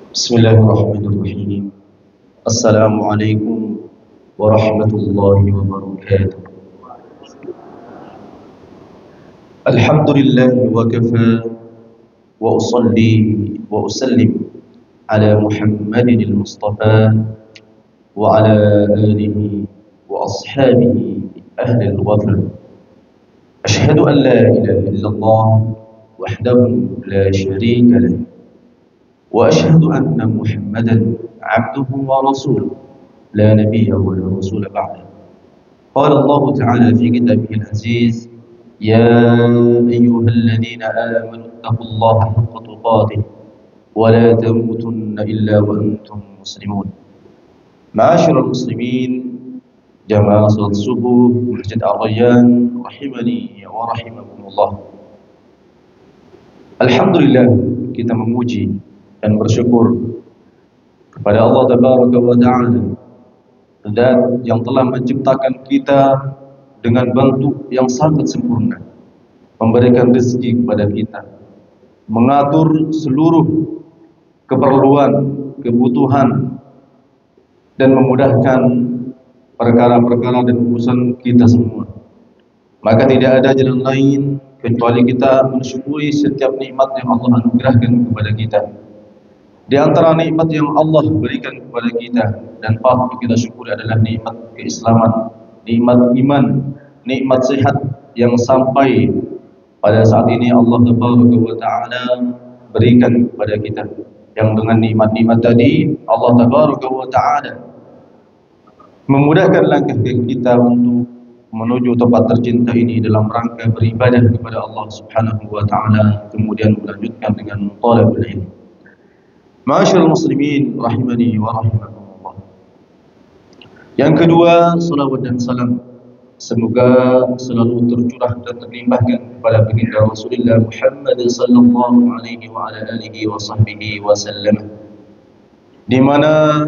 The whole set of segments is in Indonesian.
Bismillahirrahmanirrahim. Assalamualaikum warahmatullahi wabarakatuh. Alhamdulillah wa kafa wa usalli wa usallim ala Muhammadin al-Mustafa wa ala alihi wa ashabihi ahli al-wafa. Ashhadu an la ilaha illallah wahdahu la syarika lah. وأشهد أن محمدا عبده ورسوله لا نبي ولا رسول بعده. قال الله تعالى في كتابه العزيز: يا أيها الذين آمنوا اتقوا الله حق تقاته ولا تموتن إلا وأنتم مسلمون. معاشر المسلمين جماعة صلاة الصبح مسجد الريان rahimani wa rahimakumullah. Alhamdulillah, kita memuji dan bersyukur kepada Allah Tabaraka wa Ta'ala, Zat yang telah menciptakan kita dengan bentuk yang sangat sempurna, memberikan rezeki kepada kita, mengatur seluruh keperluan, kebutuhan, dan memudahkan perkara-perkara dan urusan kita semua. Maka tidak ada jalan lain kecuali kita mensyukuri setiap nikmat yang Allah anugerahkan kepada kita. Di antara nikmat yang Allah berikan kepada kita dan patut kita syukuri adalah nikmat keislaman, nikmat iman, nikmat sehat yang sampai pada saat ini Allah Tabaraka wa Ta'ala berikan kepada kita. Yang dengan nikmat-nikmat tadi Allah Tabaraka wa Ta'ala memudahkan langkah kita untuk menuju tempat tercinta ini dalam rangka beribadah kepada Allah Subhanahu wa Ta'ala, kemudian melanjutkan dengan talabul ilm. Ma'asyiral muslimin rahimani wa rahimakumullah. Yang kedua, salawat dan salam semoga selalu tercurah dan terlimpahkan kepada baginda Rasulullah Muhammad sallallahu alaihi wa ala alihi wa sahbihi wasallam. Di mana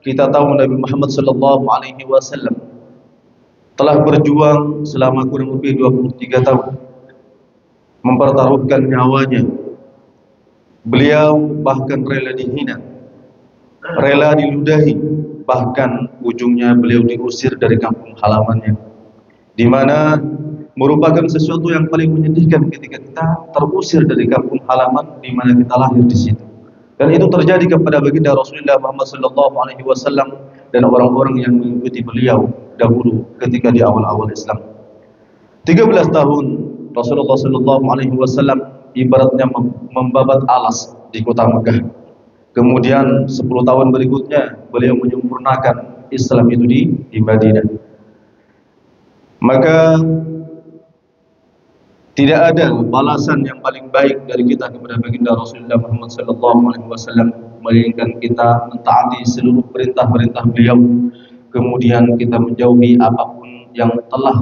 kita tahu Nabi Muhammad sallallahu alaihi wasallam telah berjuang selama kurang lebih 23 tahun, mempertaruhkan nyawanya. Beliau bahkan rela dihina, rela diludahi, bahkan ujungnya beliau diusir dari kampung halamannya, di mana merupakan sesuatu yang paling menyedihkan ketika kita terusir dari kampung halaman di mana kita lahir di situ. Dan itu terjadi kepada baginda Rasulullah Muhammad SAW dan orang-orang yang mengikuti beliau dahulu ketika di awal-awal Islam. 13 tahun Rasulullah SAW ibaratnya membabat alas di kota Mekah. Kemudian 10 tahun berikutnya beliau menyempurnakan Islam itu di Madinah. Maka tidak ada balasan yang paling baik dari kita kepada baginda Rasulullah Muhammad SAW melainkan kita mentaati seluruh perintah-perintah beliau, kemudian kita menjauhi apapun yang telah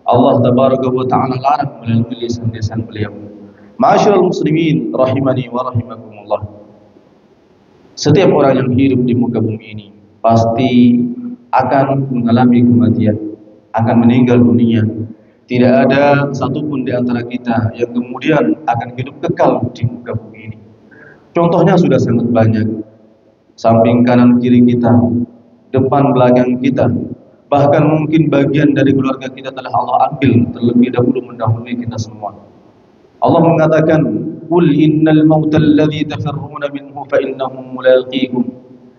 Allah Tabaraka wa Ta'ala larang melalui lisan-lisan beliau. Ma'asyiral muslimin rahimani wa rahimakumullah. Setiap orang yang hidup di muka bumi ini pasti akan mengalami kematian, akan meninggal dunia. Tidak ada satupun di antara kita yang kemudian akan hidup kekal di muka bumi ini. Contohnya sudah sangat banyak. Samping kanan kiri kita, depan belakang kita, bahkan mungkin bagian dari keluarga kita telah Allah ambil terlebih dahulu mendahului kita semua. Allah mengatakan, "Qul innal mauta alladzi tafirruna minhu fa innahu mulaqikum."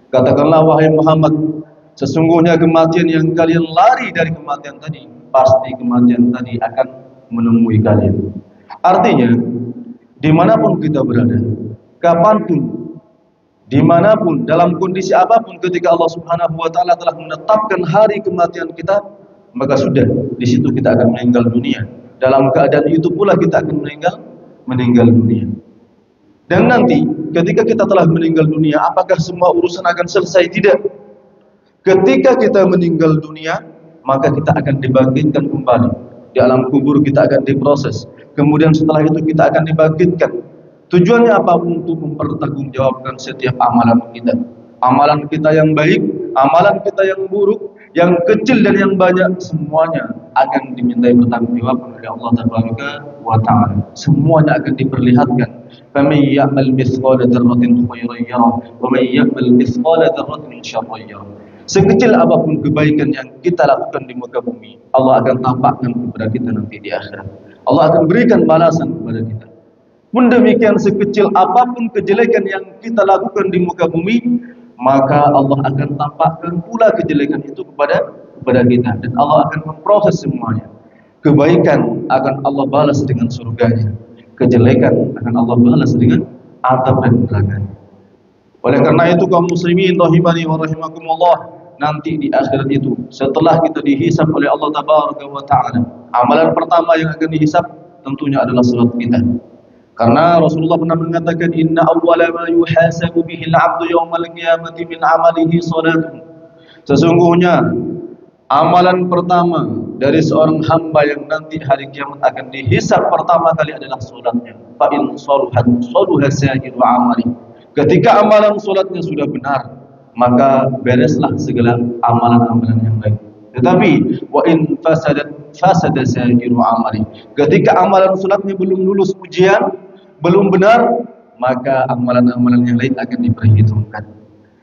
Katakanlah wahai Muhammad, sesungguhnya kematian yang kalian lari dari kematian tadi, pasti kematian tadi akan menemui kalian. Artinya, dimanapun kita berada, kapanpun, dimanapun, dalam kondisi apapun, ketika Allah Subhanahu wa Ta'ala telah menetapkan hari kematian kita, maka sudah di situ kita akan meninggal dunia. Dalam keadaan itu pula kita akan meninggal dunia. Dan nanti ketika kita telah meninggal dunia, apakah semua urusan akan selesai? Tidak. Ketika kita meninggal dunia, maka kita akan dibangkitkan kembali. Di alam kubur kita akan diproses. Kemudian setelah itu kita akan dibangkitkan. Tujuannya apa? Untuk mempertanggungjawabkan setiap amalan kita. Amalan kita yang baik, amalan kita yang buruk, yang kecil dan yang banyak, semuanya akan dimintai pertanggungjawaban oleh Allah Tabaraka wa Ta'ala. Semuanya akan diperlihatkan فَمَنْ يَعْمَلْ مِثْقَالَ ذَرَّةٍ خَيْرًا يَرَهُ وَمَنْ يَعْمَلْ مِثْقَالَ ذَرَّةٍ شَرًّا يَرَهُ. Sekecil apapun kebaikan yang kita lakukan di muka bumi, Allah akan tampakkan kepada kita nanti di akhirat. Allah akan berikan balasan kepada kita. Pun demikian, sekecil apapun kejelekan yang kita lakukan di muka bumi, maka Allah akan tampakkan pula kejelekan itu kepada kita, dan Allah akan memproses semuanya. Kebaikan akan Allah balas dengan surganya, kejelekan akan Allah balas dengan azab dan neraka. Oleh karena itu, kaum muslimin rahimani wa rahimakumullah, nanti di akhirat itu, setelah kita dihisab oleh Allah tabaraka wa ta'ala, amalan pertama yang akan dihisab tentunya adalah salat kita. Karena Rasulullah pernah mengatakan, inna awwala ma yuhasabu bihi al-'abdu yawmal qiyamati min 'amalihi salatuhu. Sesungguhnya amalan pertama dari seorang hamba yang nanti hari kiamat akan dihisab pertama kali adalah salatnya. Fa in saluhat saluha sa'iru 'amali. Ketika amalan salatnya sudah benar, maka bereslah segala amalan-amalan yang lain. Tetapi wa in fasada sa'iru 'amali. Ketika amalan salatnya belum lulus ujian, belum benar, maka amalan-amalan yang lain akan diperhitungkan.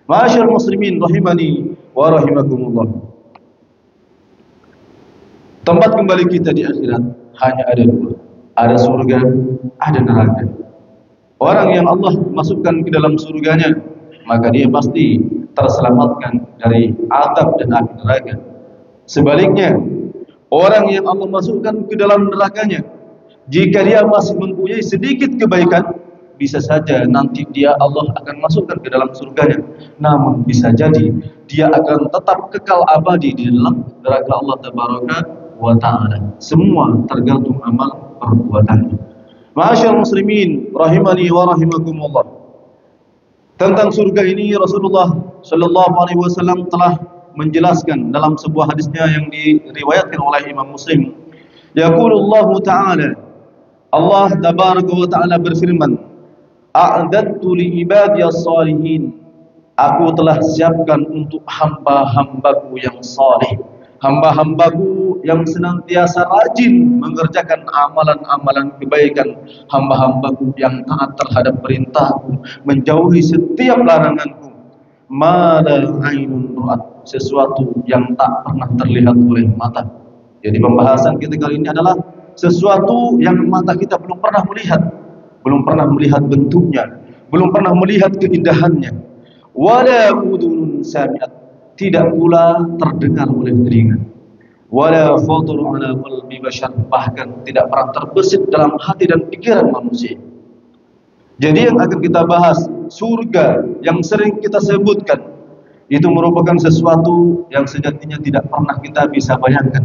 Ma'asyiral muslimin rahimani wa rahimakumullah. Tempat kembali kita di akhirat hanya ada dua. Ada surga, ada neraka. Orang yang Allah masukkan ke dalam surganya, maka dia pasti terselamatkan dari azab dan api neraka. Sebaliknya, orang yang Allah masukkan ke dalam nerakanya, jika dia masih mempunyai sedikit kebaikan, bisa saja nanti dia Allah akan masukkan ke dalam surganya. Namun bisa jadi dia akan tetap kekal abadi di dalam neraka Allah tabaraka wa ta'ala. Semua tergantung amal perbuatannya. Ma'asyiral muslimin rahimani wa rahimakumullah. Tentang surga ini Rasulullah sallallahu alaihi wasallam telah menjelaskan dalam sebuah hadisnya yang diriwayatkan oleh Imam Muslim. Yaqulullahu ta'ala, Allah tabaraka wa ta'ala berfirman, a'dadtu li ibadiyas salihin. Aku telah siapkan untuk hamba-hambaku yang saleh, hamba-hambaku yang senantiasa rajin mengerjakan amalan-amalan kebaikan, hamba-hambaku yang taat terhadap perintahku, menjauhi setiap laranganku. Ma la ainun ra'at, sesuatu yang tak pernah terlihat oleh mata. Jadi pembahasan kita kali ini adalah sesuatu yang mata kita belum pernah melihat bentuknya, belum pernah melihat keindahannya. Wala udhunun sami'at, tidak pula terdengar oleh telinga. Wala khatar ala qalbi bashar, bahkan tidak pernah terbesit dalam hati dan pikiran manusia. Jadi yang akan kita bahas, surga yang sering kita sebutkan, itu merupakan sesuatu yang sejatinya tidak pernah kita bisa bayangkan.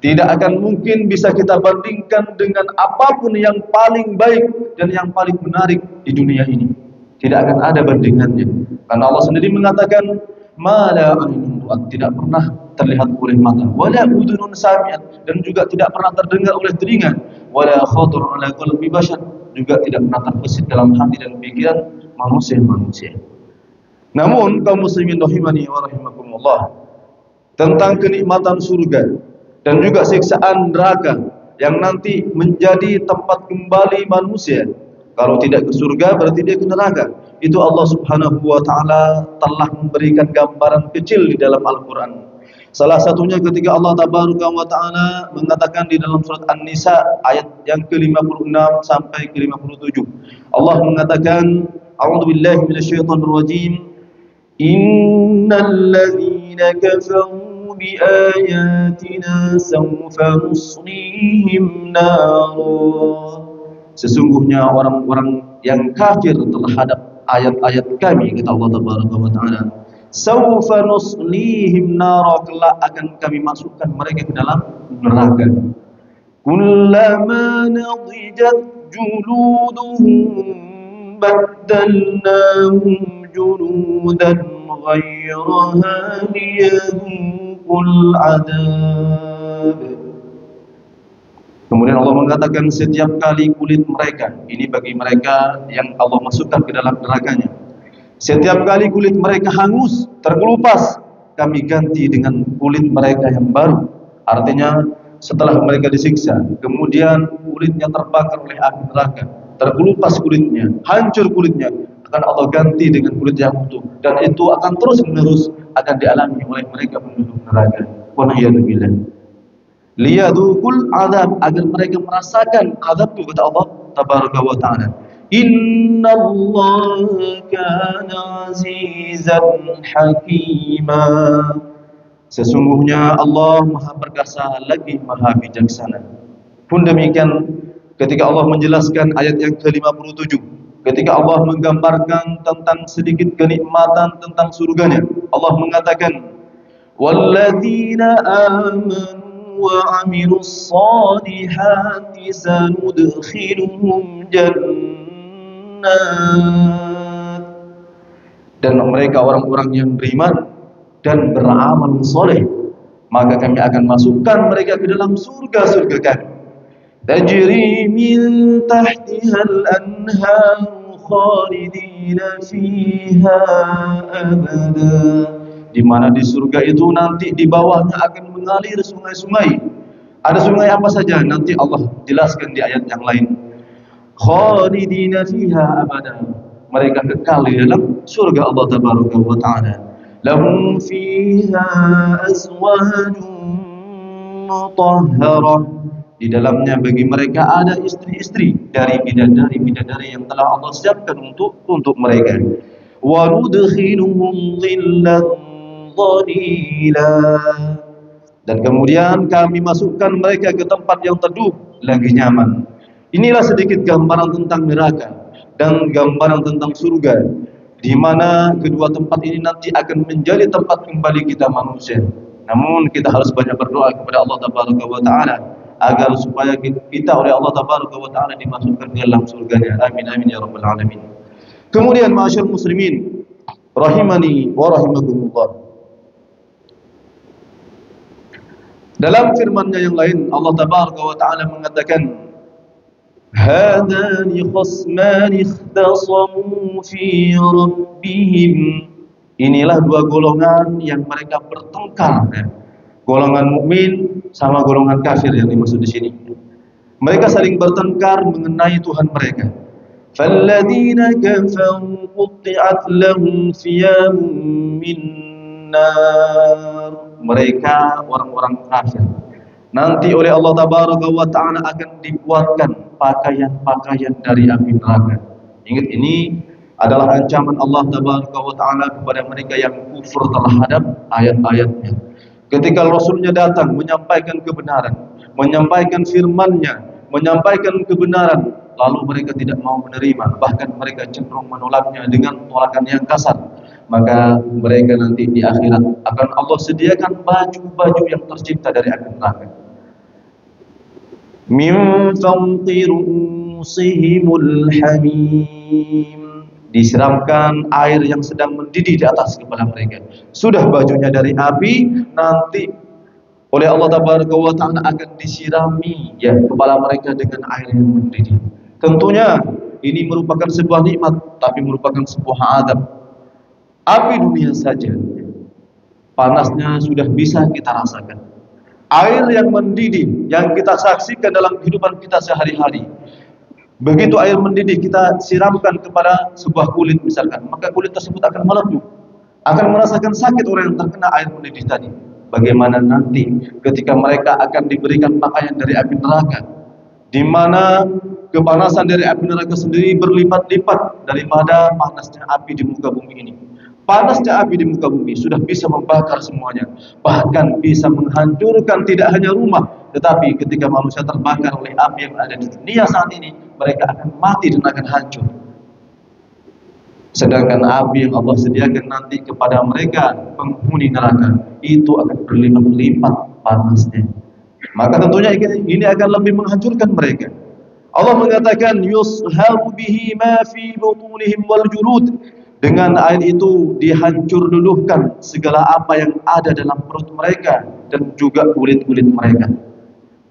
Tidak akan mungkin bisa kita bandingkan dengan apapun yang paling baik dan yang paling menarik di dunia ini. Tidak akan ada bandingannya. Karena Allah sendiri mengatakan, ma la ainun ra'at, tidak pernah terlihat oleh mata, wala udhunun sami'at, dan juga tidak pernah terdengar oleh telinga, wala khatar ala qalbi bashar, juga tidak pernah terbesit dalam hati dan pikiran manusia. Namun kaum muslimin rahimani wa rahimakumullah, tentang kenikmatan surga dan juga siksaan neraka yang nanti menjadi tempat kembali manusia. Kalau tidak ke surga berarti dia ke neraka. Itu Allah Subhanahu wa taala telah memberikan gambaran kecil di dalam Al-Qur'an. Salah satunya ketika Allah tabaraka wa taala mengatakan di dalam surat An-Nisa ayat yang ke-56 sampai ke-57. Allah mengatakan, a'udzubillahi minasyaitonir rajim. Innal ladzina kafaru bi ayatina sawfa nuslihim nar. Sesungguhnya orang-orang yang kafir terhadap ayat-ayat kami, kata Allah tabaraka wa taala, sawfa nuslihim nar, kelak akan kami masukkan mereka ke dalam neraka. Kullama nadijat juluduhum baddalnahum juludan ghayraha liyadhuqul adab. Kemudian Allah mengatakan, setiap kali kulit mereka, ini bagi mereka yang Allah masukkan ke dalam nerakanya, setiap kali kulit mereka hangus, terkelupas, kami ganti dengan kulit mereka yang baru. Artinya setelah mereka disiksa, kemudian kulitnya terbakar oleh api neraka, terkelupas kulitnya, hancur kulitnya, akan Allah ganti dengan kulit yang utuh, dan itu akan terus menerus akan dialami oleh mereka penduduk neraka. Wa na'udzubillah. Liyadukul azab, agar mereka merasakan azab itu, kata Allah tabaraka wa ta'ala. Inna Allah kana azizan hakima. Sesungguhnya Allah Maha Perkasa lagi Maha Bijaksana. Pun demikian ketika Allah menjelaskan ayat yang ke-57, ketika Allah menggambarkan tentang sedikit kenikmatan tentang surganya, Allah mengatakan, walladzina amanu wa amilus solihati sanudkhiluhum jannat. Dan mereka orang-orang yang beriman dan beramal soleh, maka kami akan masukkan mereka ke dalam surga-surga kami. Tajri min tahtiha al-anhar khalidina fiha abada. Di mana di surga itu nanti di bawahnya akan mengalir sungai-sungai. Ada sungai apa saja nanti Allah jelaskan di ayat yang lain. Khalidina fiha abada. Mereka kekal di dalam surga Allah tabaraka wa ta'ala. Lahum fiha azwajun mutahharah. Di dalamnya bagi mereka ada istri-istri dari bidadari-bidadari yang telah Allah siapkan untuk mereka. Wa nudkhiluhum dhillan dhalila. Dan kemudian kami masukkan mereka ke tempat yang teduh lagi nyaman. Inilah sedikit gambaran tentang neraka dan gambaran tentang surga, di mana kedua tempat ini nanti akan menjadi tempat kembali kita manusia. Namun kita harus banyak berdoa kepada Allah tabaraka wa ta'ala agar supaya kita oleh Allah tabaraka wa ta'ala dimasukkan ke dalam surganya. Amin amin ya rabbal alamin. Kemudian ma'asyar muslimin rahimani wa rahimakumullah, dalam firman-Nya yang lain Allah tabaraka wa ta'ala mengatakan, hadani khasmani ikhtasamu fi rabbihim. Inilah dua golongan yang mereka bertengkar, golongan mukmin sama golongan kafir yang dimaksud di sini. Mereka saling bertengkar mengenai Tuhan mereka. Falladzina kafaru qutti'at lahum thiyabun min nar. Mereka orang-orang kafir nanti oleh Allah tabaraka wa ta'ala akan dibuatkan pakaian-pakaian dari api neraka. Ingat, ini adalah ancaman Allah tabaraka wa ta'ala kepada mereka yang kufur terhadap ayat-ayatnya. Ketika Rasulnya datang menyampaikan kebenaran, menyampaikan firman-Nya, menyampaikan kebenaran, lalu mereka tidak mau menerima, bahkan mereka cenderung menolaknya dengan penolakan yang kasar, maka mereka nanti di akhirat akan Allah sediakan baju-baju yang tercipta dari api neraka. Min fawqi ru'usihimul hamim. Disiramkan air yang sedang mendidih di atas kepala mereka. Sudah bajunya dari api, nanti oleh Allah tabaraka wa ta'ala akan disirami ya kepala mereka dengan air yang mendidih. Tentunya ini merupakan sebuah nikmat, tapi merupakan sebuah azab. Api dunia saja panasnya sudah bisa kita rasakan. Air yang mendidih yang kita saksikan dalam kehidupan kita sehari-hari, begitu air mendidih kita siramkan kepada sebuah kulit misalkan, maka kulit tersebut akan melepuh, akan merasakan sakit orang yang terkena air mendidih tadi. Bagaimana nanti ketika mereka akan diberikan pakaian dari api neraka, di mana kepanasan dari api neraka sendiri berlipat-lipat daripada panasnya api di muka bumi ini. Panasnya api di muka bumi sudah bisa membakar semuanya, bahkan bisa menghancurkan tidak hanya rumah, tetapi ketika manusia terbakar oleh api yang ada di dunia saat ini, mereka akan mati dan akan hancur. Sedangkan api yang Allah sediakan nanti kepada mereka penghuni neraka itu akan berlipat-lipat panasnya. Maka tentunya ini akan lebih menghancurkan mereka. Allah mengatakan yushabu bihi ma fi butunihim wal julud. Dengan air itu dihancur luluhkan segala apa yang ada dalam perut mereka dan juga kulit-kulit mereka.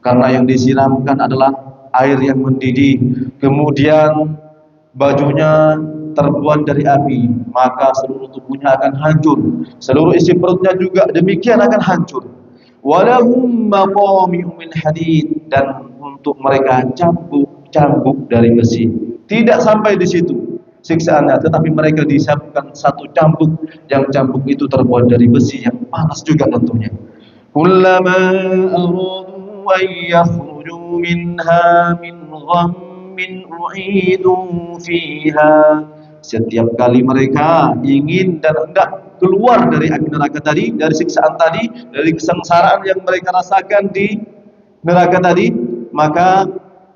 Karena yang disiramkan adalah air yang mendidih, kemudian bajunya terbuat dari api, maka seluruh tubuhnya akan hancur, seluruh isi perutnya juga demikian akan hancur. Walahum maqami'u min hadid, dan untuk mereka cambuk-cambuk dari besi. Tidak sampai di situ siksaannya, tetapi mereka disiapkan satu cambuk, yang cambuk itu terbuat dari besi yang panas juga tentunya. Kullama aradu an yakhruju minha min ghammin u'idu fiha. Setiap kali mereka ingin dan hendak keluar dari api neraka tadi, dari siksaan tadi, dari kesengsaraan yang mereka rasakan di neraka tadi, maka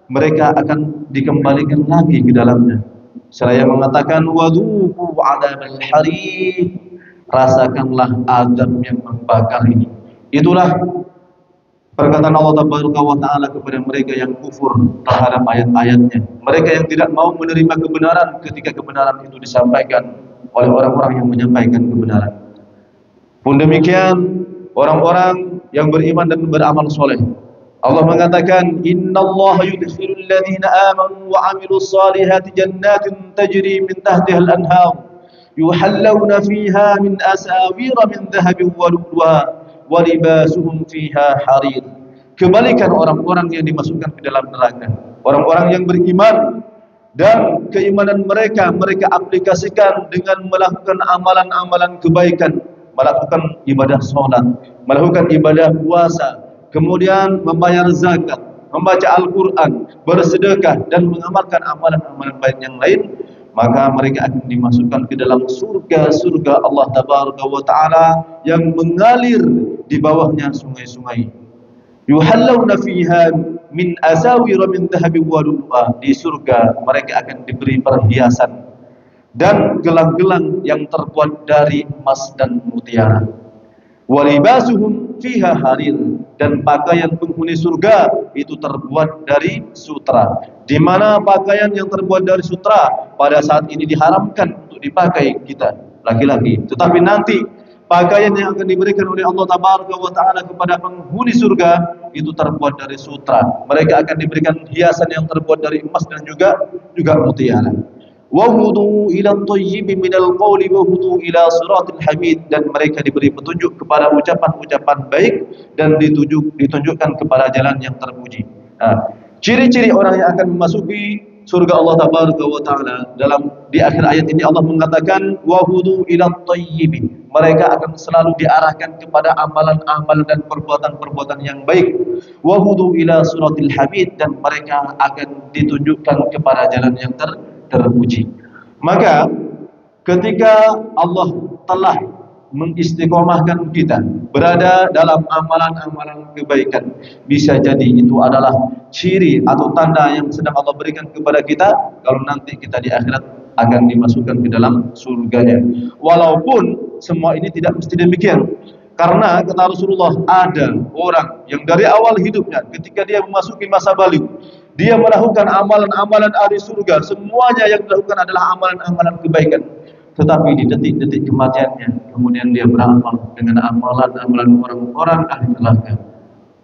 mereka akan dikembalikan lagi ke dalamnya. Seraya mengatakan wadzuqu 'adzabal hariq, rasakanlah azab yang membakar ini. Itulah perkataan Allah Taala kepada mereka yang kufur terhadap ayat-ayatnya. Mereka yang tidak mau menerima kebenaran ketika kebenaran itu disampaikan oleh orang-orang yang menyampaikan kebenaran. Pun demikian orang-orang yang beriman dan beramal soleh, Allah mengatakan innallaha yudkhilul ladzina amanu wa 'amilus solihati jannatin tajri min tahtiha al-anhar yuhallawna fiha min asawira min dhahabin wa lu'lu'a wa libasuhum fiha harir. Kebalikan orang-orang yang dimasukkan ke dalam neraka, orang-orang yang beriman dan keimanan mereka aplikasikan dengan melakukan amalan-amalan kebaikan, melakukan ibadah salat, melakukan ibadah puasa, kemudian membayar zakat, membaca Al-Quran, bersedekah, dan mengamalkan amalan-amalan baik yang lain, maka mereka akan dimasukkan ke dalam surga-surga Allah Tabaraka wa Ta'ala yang mengalir di bawahnya sungai-sungai. Yuhallawna fiha min asawira min dhahabin wa lu'lu'a. Di surga mereka akan diberi perhiasan dan gelang-gelang yang terbuat dari emas dan mutiara. Walibasuhum fiha harir, dan pakaian penghuni surga itu terbuat dari sutra. Di mana pakaian yang terbuat dari sutra pada saat ini diharamkan untuk dipakai kita laki-laki, tetapi nanti pakaian yang akan diberikan oleh Allah Tabaraka wa Ta'ala kepada penghuni surga itu terbuat dari sutra. Mereka akan diberikan hiasan yang terbuat dari emas dan juga mutiara. Wahudu ila thayyibi minal qawli wahudu ila siratil hamid, dan mereka diberi petunjuk kepada ucapan-ucapan baik dan ditunjukkan kepada jalan yang terpuji. Nah, ciri-ciri orang yang akan memasuki surga Allah Tabaraka wa Ta'ala, di akhir ayat ini Allah mengatakan wahudu ila thayyibi, mereka akan selalu diarahkan kepada amalan-amalan dan perbuatan-perbuatan yang baik. Wahudu ila siratil hamid, dan mereka akan ditunjukkan kepada jalan yang terpuji. Maka ketika Allah telah mengistiqomahkan kita berada dalam amalan-amalan kebaikan, bisa jadi itu adalah ciri atau tanda yang sedang Allah berikan kepada kita kalau nanti kita di akhirat akan dimasukkan ke dalam surganya. Walaupun semua ini tidak mesti demikian, karena kata Rasulullah, ada orang yang dari awal hidupnya ketika dia memasuki masa balik, dia melakukan amalan-amalan ahli surga, semuanya yang dilakukan adalah amalan-amalan kebaikan. Tetapi di detik-detik kematiannya, kemudian dia beramal dengan amalan-amalan orang-orang ahli neraka.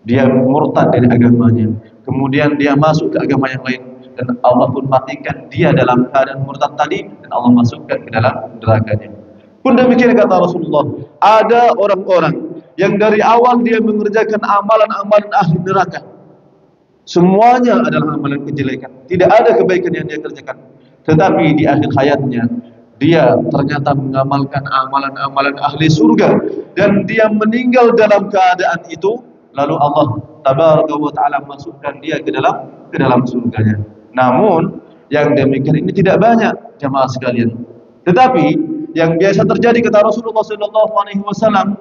Dia murtad dari agamanya, kemudian dia masuk ke agama yang lain, dan Allah pun matikan dia dalam keadaan murtad tadi, dan Allah masukkan ke dalam nerakanya. Pun demikian kata Rasulullah, ada orang-orang yang dari awal dia mengerjakan amalan-amalan ahli neraka. Semuanya adalah amalan kejelekan, tidak ada kebaikan yang dia kerjakan. Tetapi di akhir hayatnya dia ternyata mengamalkan amalan-amalan ahli surga, dan dia meninggal dalam keadaan itu, lalu Allah Tabaraka wa Ta'ala masukkan dia ke dalam surganya. Namun yang demikian ini tidak banyak jamaah sekalian. Tetapi yang biasa terjadi kata Rasulullah SAW,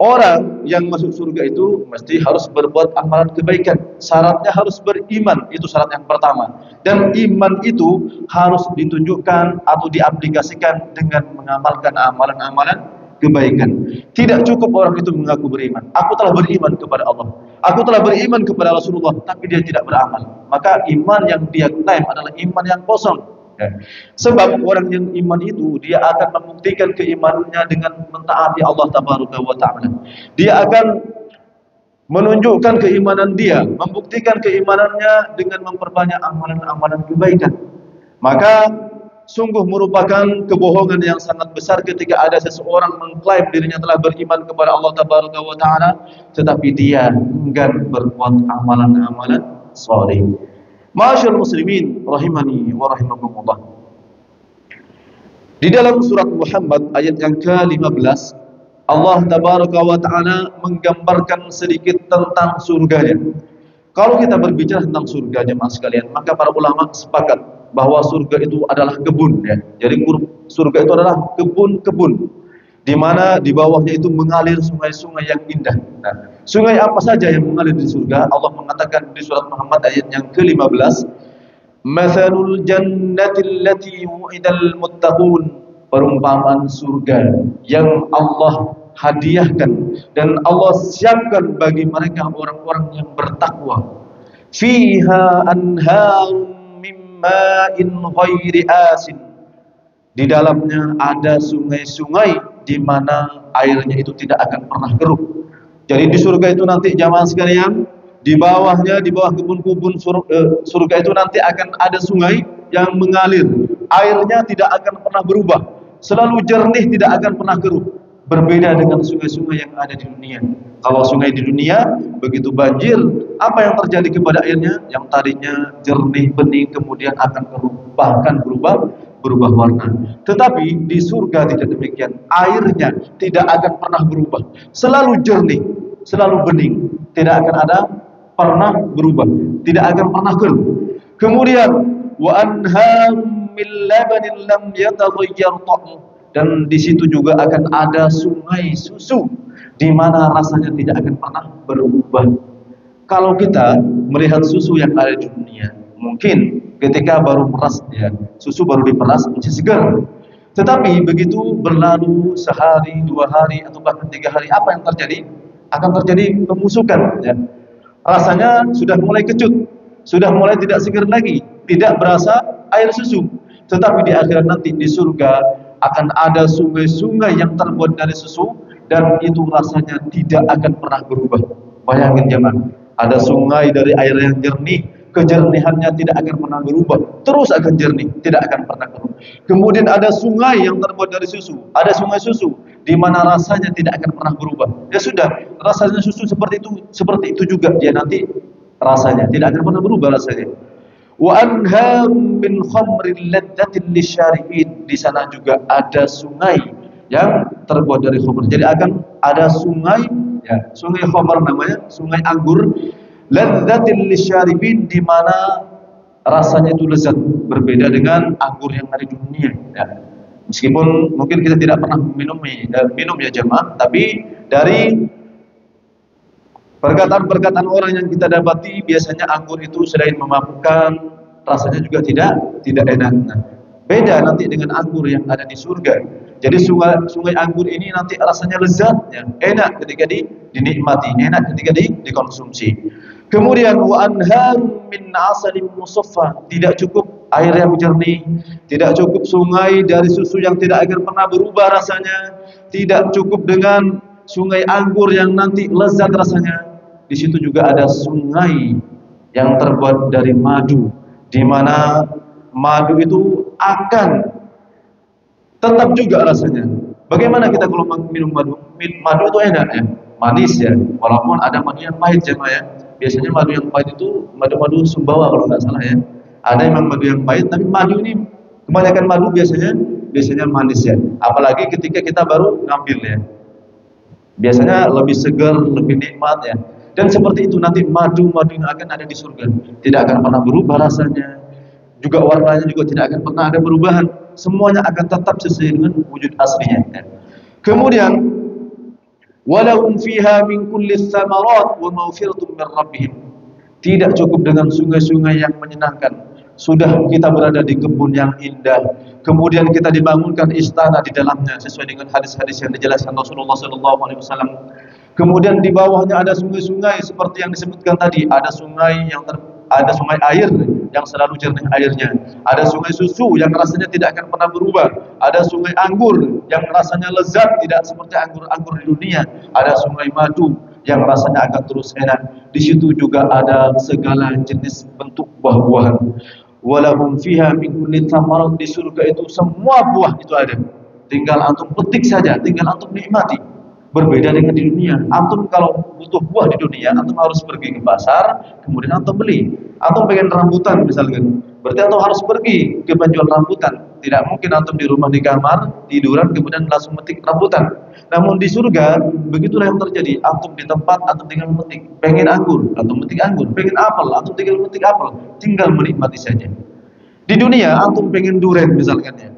orang yang masuk surga itu mesti harus berbuat amalan kebaikan. Syaratnya harus beriman, itu syarat yang pertama. Dan iman itu harus ditunjukkan atau diaplikasikan dengan mengamalkan amalan-amalan kebaikan. Tidak cukup orang itu mengaku beriman. Aku telah beriman kepada Allah, aku telah beriman kepada Rasulullah, tapi dia tidak beramal. Maka iman yang dia klaim adalah iman yang kosong. Sebab orang yang iman itu dia akan membuktikan keimanannya dengan mentaati Allah Tabaraka wa Ta'ala. Dia akan menunjukkan keimanan dia, membuktikan keimanannya dengan memperbanyak amalan-amalan kebaikan. Maka sungguh merupakan kebohongan yang sangat besar ketika ada seseorang mengklaim dirinya telah beriman kepada Allah Tabaraka wa Ta'ala, tetapi dia enggan berbuat amalan-amalan saleh. Ma'asyiral muslimin rahimani wa rahimakumullah. Di dalam surat Muhammad ayat yang ke-15, Allah tabaraka wa taala menggambarkan sedikit tentang surganya. Kalau kita berbicara tentang surga jemaah sekalian, maka para ulama sepakat bahwa surga itu adalah kebun ya. Jadi surga itu adalah kebun-kebun di mana di bawahnya itu mengalir sungai-sungai yang indah. Nah, sungai apa saja yang mengalir di surga? Allah mengatakan di surat Muhammad ayat yang ke-15, "Matsalul jannati allati wu'idal muttaqun." Perumpamaan surga yang Allah hadiahkan dan Allah siapkan bagi mereka orang-orang yang bertakwa. Fiha anharun min ma'in ghairi asin. Di dalamnya ada sungai-sungai di mana airnya itu tidak akan pernah keruh. Jadi di surga itu nanti jamaah sekalian, di bawahnya, di bawah kebun-kebun surga itu nanti akan ada sungai yang mengalir. Airnya tidak akan pernah berubah, selalu jernih, tidak akan pernah keruh. Berbeda dengan sungai-sungai yang ada di dunia. Kalau sungai di dunia begitu banjir, apa yang terjadi kepada airnya? Yang tadinya jernih, bening, kemudian akan keruh, bahkan berubah warna. Tetapi di surga tidak demikian. Airnya tidak akan pernah berubah, selalu jernih, selalu bening, tidak akan ada pernah berubah, tidak akan pernah keruh. Kemudian wa anharum min labanin lam yataghayyar ta'muhu, dan di situ juga akan ada sungai susu di mana rasanya tidak akan pernah berubah. Kalau kita melihat susu yang ada di dunia, mungkin ketika baru meras ya, susu baru diperas masih segar. Tetapi begitu berlalu sehari, 2 hari atau bahkan 3 hari, apa yang terjadi? Akan terjadi pembusukan ya. Rasanya sudah mulai kecut, sudah mulai tidak segar lagi, tidak berasa air susu. Tetapi di akhirat nanti di surga akan ada sungai-sungai yang terbuat dari susu dan itu rasanya tidak akan pernah berubah. Bayangin jemaah, ada sungai dari air yang jernih, kejernihannya tidak akan pernah berubah, terus akan jernih, tidak akan pernah keruh. Kemudian ada sungai yang terbuat dari susu, ada sungai susu di mana rasanya tidak akan pernah berubah. Ya sudah, rasanya susu seperti itu juga dia nanti rasanya tidak akan pernah berubah rasanya. Wa anharum min khamrin ladzatin lisyaribin. Di sana juga ada sungai yang terbuat dari khamr. Jadi akan ada sungai ya, sungai khamr namanya, sungai anggur, ladzatin lisyaribin, di mana rasanya itu lezat, berbeda dengan anggur yang ada di dunia ya. Meskipun mungkin kita tidak pernah minum ya jemaah, tapi dari perkataan-perkataan orang yang kita dapati, biasanya anggur itu selain memabukkan, rasanya juga tidak enak. Nah, beda nanti dengan anggur yang ada di surga. Jadi sungai anggur ini nanti rasanya lezat, ya, enak ketika dinikmati, enak ketika dikonsumsi. Kemudian wa anharum min asalin musaffa, tidak cukup air yang jernih, tidak cukup sungai dari susu yang tidak akan pernah berubah rasanya, tidak cukup dengan sungai anggur yang nanti lezat rasanya. Di situ juga ada sungai yang terbuat dari madu, di mana madu itu akan tetap juga rasanya. Bagaimana kita kalau minum madu? Madu itu enak ya, manis ya, walaupun ada madu yang pahit ya, ya. Biasanya madu yang pahit itu madu-madu Sumbawa kalau nggak salah ya. Ada memang madu yang pahit, tapi madu ini kebanyakan madu biasanya manis ya. Apalagi ketika kita baru ngambil ya, biasanya lebih segar, lebih nikmat ya. Dan seperti itu nanti madu-madu yang akan ada di surga tidak akan pernah berubah rasanya, juga warnanya juga tidak akan pernah ada perubahan. Semuanya akan tetap sesuai dengan wujud aslinya. Kemudian walahum fiha min kulli tsamarat wa maghfiratun min rabbihim. Tidak cukup dengan sungai-sungai yang menyenangkan. Sudah kita berada di kebun yang indah, kemudian kita dibangunkan istana di dalamnya sesuai dengan hadis-hadis yang dijelaskan Rasulullah SAW. Kemudian di bawahnya ada sungai-sungai seperti yang disebutkan tadi, ada sungai air yang selalu jernih airnya, ada sungai susu yang rasanya tidak akan pernah berubah, ada sungai anggur yang rasanya lezat tidak seperti anggur-anggur di dunia, ada sungai madu yang rasanya akan terus enak. Di situ juga ada segala jenis bentuk buah-buahan. Walahum fiha min kulli thamarat, di surga itu semua buah itu ada. Tinggal antum petik saja, tinggal antum nikmati. Berbeda dengan di dunia. Antum kalau butuh buah di dunia, antum harus pergi ke pasar, kemudian antum beli. Antum pengen rambutan misalkan, berarti antum harus pergi ke penjual rambutan. Tidak mungkin antum di rumah di kamar tiduran kemudian langsung metik rambutan. Namun di surga begitulah yang terjadi. Antum di tempat antum tinggal metik. Pengen anggur, antum metik anggur. Pengen apel, antum tinggal metik apel. Tinggal menikmati saja. Di dunia antum pengen durian misalkan ya.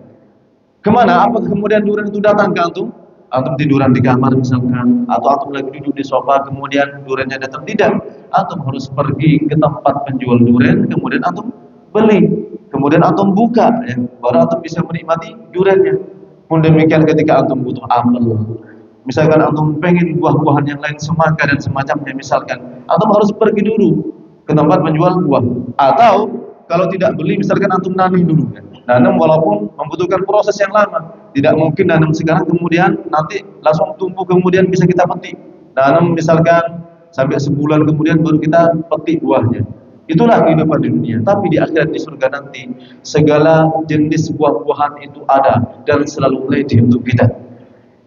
Kemana? Apa kemudian durian itu datang ke antum? Antum tiduran di kamar misalkan, atau antum lagi duduk di sofa, kemudian duriannya datang. Tidak, antum harus pergi ke tempat penjual durian, kemudian antum beli, kemudian antum buka, ya, baru antum bisa menikmati duriannya. Pun demikian ketika antum butuh apel, misalkan antum pengen buah-buahan yang lain, semangka dan semacamnya, misalkan antum harus pergi dulu ke tempat penjual buah, atau kalau tidak beli, misalkan antum nanam dulu, ya. Nanam walaupun membutuhkan proses yang lama. Tidak mungkin nanam sekarang kemudian nanti langsung tumbuh kemudian bisa kita petik. Nanam misalkan sampai sebulan kemudian baru kita petik buahnya. Itulah kehidupan di dunia. Tapi di akhirat di surga nanti segala jenis buah-buahan itu ada dan selalu ready untuk kita.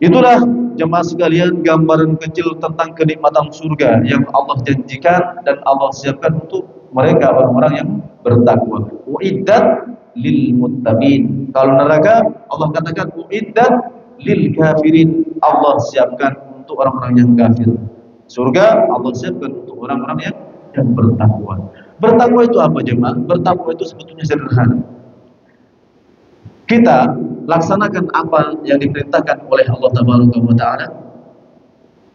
Itulah jemaah sekalian gambaran kecil tentang kenikmatan surga yang Allah janjikan dan Allah siapkan untuk mereka orang-orang yang bertakwa. Uiddat lil muttaqin. Kalau neraka Allah katakan uiddat lil kafirin. Allah siapkan untuk orang-orang yang kafir. Surga Allah siapkan untuk orang-orang yang bertakwa. Bertakwa itu apa jemaah? Bertakwa itu sebetulnya sederhana. Kita laksanakan apa yang diperintahkan oleh Allah Tabaraka wa Ta'ala,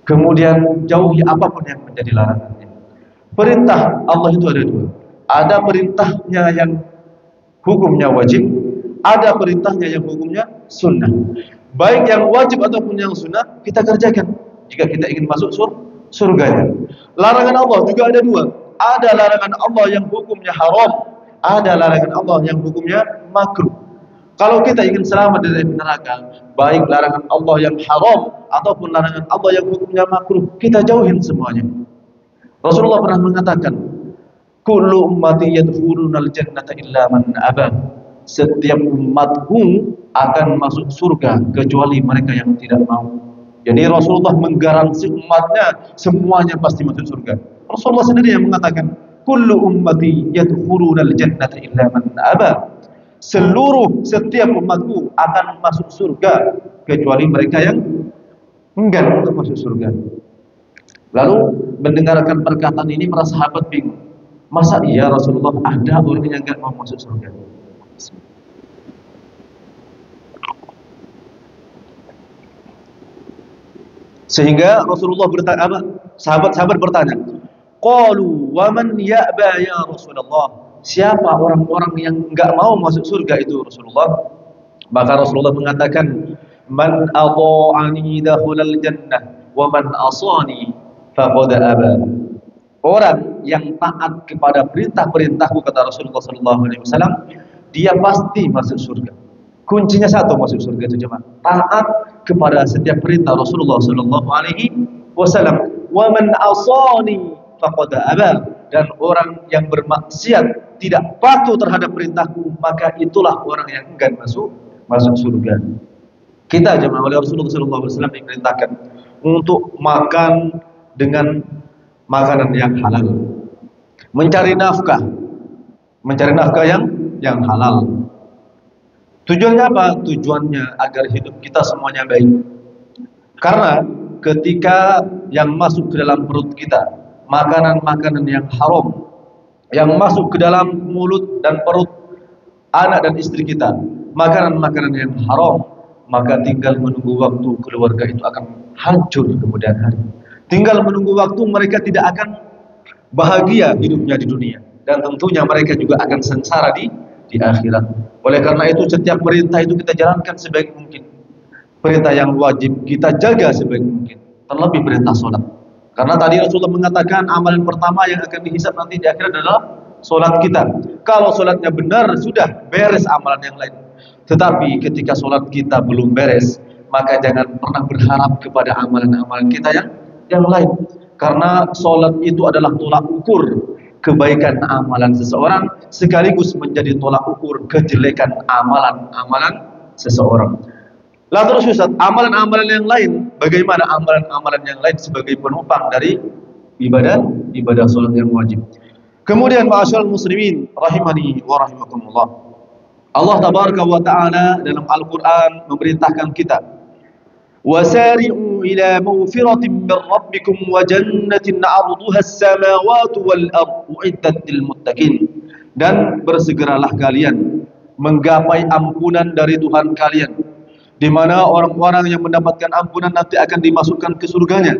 kemudian jauhi apapun yang menjadi larangannya. Perintah Allah itu ada dua. Ada perintahnya yang hukumnya wajib, ada perintahnya yang hukumnya sunnah. Baik yang wajib ataupun yang sunnah kita kerjakan jika kita ingin masuk surganya. Larangan Allah juga ada dua. Ada larangan Allah yang hukumnya haram, ada larangan Allah yang hukumnya makruh. Kalau kita ingin selamat dari neraka, baik larangan Allah yang haram ataupun larangan Allah yang hukumnya makruh, kita jauhin semuanya. Rasulullah pernah mengatakan, kullu ummati yadkhulunal jannata illa man aba. Setiap umatku akan masuk surga kecuali mereka yang tidak mau. Jadi Rasulullah menggaransi umatnya semuanya pasti masuk surga. Rasulullah sendiri yang mengatakan, kullu ummati yadkhulunal jannata illa man aba. Setiap umatku akan masuk surga kecuali mereka yang enggan untuk masuk surga. Lalu mendengarkan perkataan ini para sahabat bingung. Masa iya Rasulullah ada orang yang enggak mau masuk surga? Sehingga Rasulullah bertanya, sahabat-sahabat bertanya, qalu wa man ya'ba ya Rasulullah? Siapa orang-orang yang enggak mau masuk surga itu Rasulullah? Maka Rasulullah mengatakan, man ata'ani dakhulal jannah wa man asani faqad aba. Orang yang taat kepada perintah-perintahku, kata Rasulullah SAW, dia pasti masuk surga. Kuncinya satu masuk surga itu jemaah, taat kepada setiap perintah Rasulullah SAW. Wa man asani faqad aba. Dan orang yang bermaksiat tidak patuh terhadap perintahku, maka itulah orang yang enggan masuk surga. Kita jemaah oleh Rasulullah SAW diperintahkan untuk makan dengan makanan yang halal, mencari nafkah yang halal. Tujuannya apa? Tujuannya agar hidup kita semuanya baik. Karena ketika yang masuk ke dalam perut kita makanan-makanan yang haram, yang masuk ke dalam mulut dan perut anak dan istri kita, makanan-makanan yang haram, maka tinggal menunggu waktu keluarga itu akan hancur kemudian hari. Tinggal menunggu waktu mereka tidak akan bahagia hidupnya di dunia, dan tentunya mereka juga akan sengsara di akhirat. Oleh karena itu setiap perintah itu kita jalankan sebaik mungkin. Perintah yang wajib kita jaga sebaik mungkin. Terlebih perintah sholat. Karena tadi Rasulullah mengatakan amalan pertama yang akan dihisab nanti di akhirat adalah sholat kita. Kalau sholatnya benar, sudah beres amalan yang lain. Tetapi ketika sholat kita belum beres, maka jangan pernah berharap kepada amalan-amalan kita yang lain. Karena sholat itu adalah tolak ukur kebaikan amalan seseorang, sekaligus menjadi tolak ukur kejelekan amalan-amalan seseorang. Lah terus Ustaz, amalan-amalan yang lain, bagaimana amalan-amalan yang lain sebagai penumpang dari ibadah salat yang wajib? Kemudian ma'asyiral muslimin rahimani wa rahimakumullah. Allah tabaraka wa taala dalam Al-Qur'an memerintahkan kita, "Wasari'u ila maghfiratin min rabbikum wa jannatin 'arduha as-samawati wal ardu u'iddat lil muttaqin." Dan bersegeralah kalian menggapai ampunan dari Tuhan kalian, di mana orang-orang yang mendapatkan ampunan nanti akan dimasukkan ke surganya.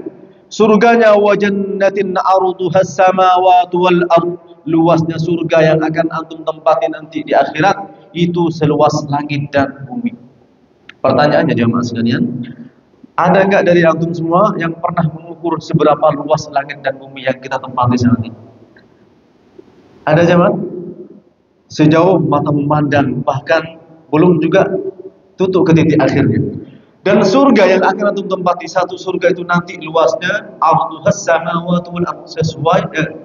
Surganya wa jannatin 'arduha as-samawati wal ard, luasnya surga yang akan antum tempati nanti di akhirat itu seluas langit dan bumi. Pertanyaannya jemaah sekalian, ada enggak dari antum semua yang pernah mengukur seberapa luas langit dan bumi yang kita tempati saat ini? Ada jemaah? Sejauh mata memandang, bahkan belum juga tutup ke titik akhirnya. Dan surga yang akan antum tempati, satu surga itu nanti luasnya ardhuhas samawati wal ardh,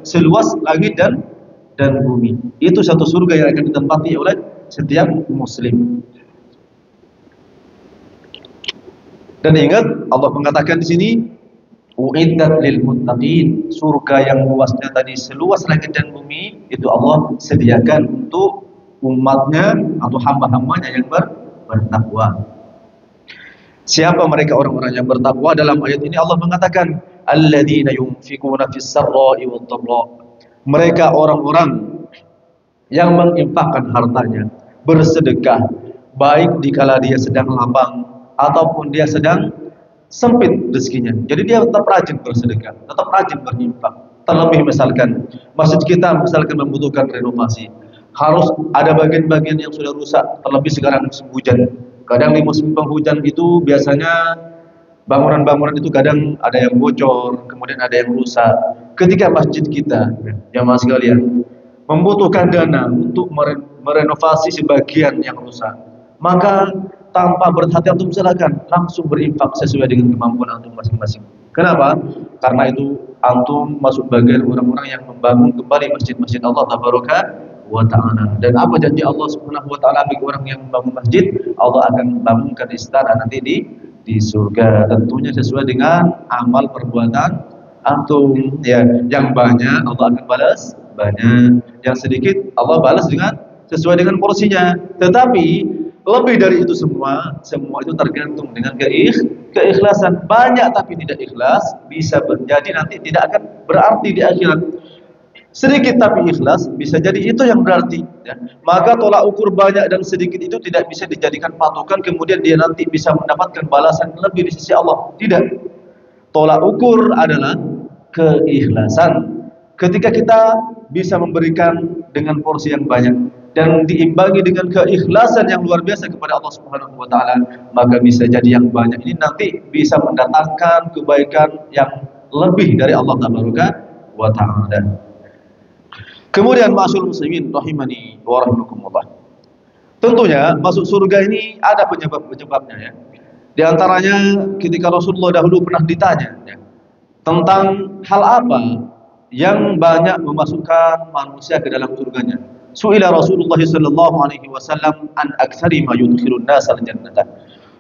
seluas langit dan bumi. Itu satu surga yang akan ditempati oleh setiap muslim. Dan ingat Allah mengatakan di sini u'iddat lil muttaqin, surga yang luasnya tadi seluas langit dan bumi itu Allah sediakan untuk umatnya atau hamba-hambanya yang bertakwa. Siapa mereka orang-orang yang bertakwa? Dalam ayat ini Allah mengatakan alladzina yunfikuna fis sarra'i wat dharra. Mereka orang-orang yang menginfakkan hartanya, bersedekah, baik dikala dia sedang lapang ataupun dia sedang sempit rezekinya. Jadi dia tetap rajin bersedekah, tetap rajin berinfak. Terlebih misalkan masjid kita misalkan membutuhkan renovasi, harus ada bagian-bagian yang sudah rusak, terlebih sekarang musim hujan. Kadang di musim penghujan itu biasanya bangunan-bangunan itu kadang ada yang bocor, kemudian ada yang rusak. Ketika masjid kita, jamaah sekalian, membutuhkan dana untuk merenovasi sebagian yang rusak, maka tanpa berhati antum silakan langsung berinfak sesuai dengan kemampuan antum masing-masing. Kenapa? Karena itu antum masuk bagian orang-orang yang membangun kembali masjid-masjid Allah tabaraka wa ta'ala. Dan apa janji Allah Subhanahu wa taala bagi orang yang membangun masjid? Allah akan membangunkan istana nanti di surga, tentunya sesuai dengan amal perbuatan antum. Ya, yang banyak Allah akan balas banyak, yang sedikit Allah balas dengan sesuai dengan porsinya. Tetapi lebih dari itu semua itu tergantung dengan keikhlasan. Banyak tapi tidak ikhlas bisa menjadi nanti tidak akan berarti di akhirat. Sedikit tapi ikhlas bisa jadi itu yang berarti, ya. Maka tolak ukur banyak dan sedikit itu tidak bisa dijadikan patokan kemudian dia nanti bisa mendapatkan balasan lebih di sisi Allah. Tidak. Tolak ukur adalah keikhlasan. Ketika kita bisa memberikan dengan porsi yang banyak dan diimbangi dengan keikhlasan yang luar biasa kepada Allah Subhanahu wa taala, maka bisa jadi yang banyak ini nanti bisa mendatangkan kebaikan yang lebih dari Allah tabaraka wa taala. Kemudian ma'asyiral muslimin rahimani wa rahimakumullah. Tentunya masuk surga ini ada penyebab-penyebabnya, ya. Di antaranya ketika Rasulullah dahulu pernah ditanya, ya, tentang hal apa yang banyak memasukkan manusia ke dalam surganya. Su'ila Rasulullah sallallahu alaihi wasallam an aktsari ma yudkhilun nas al-jannah.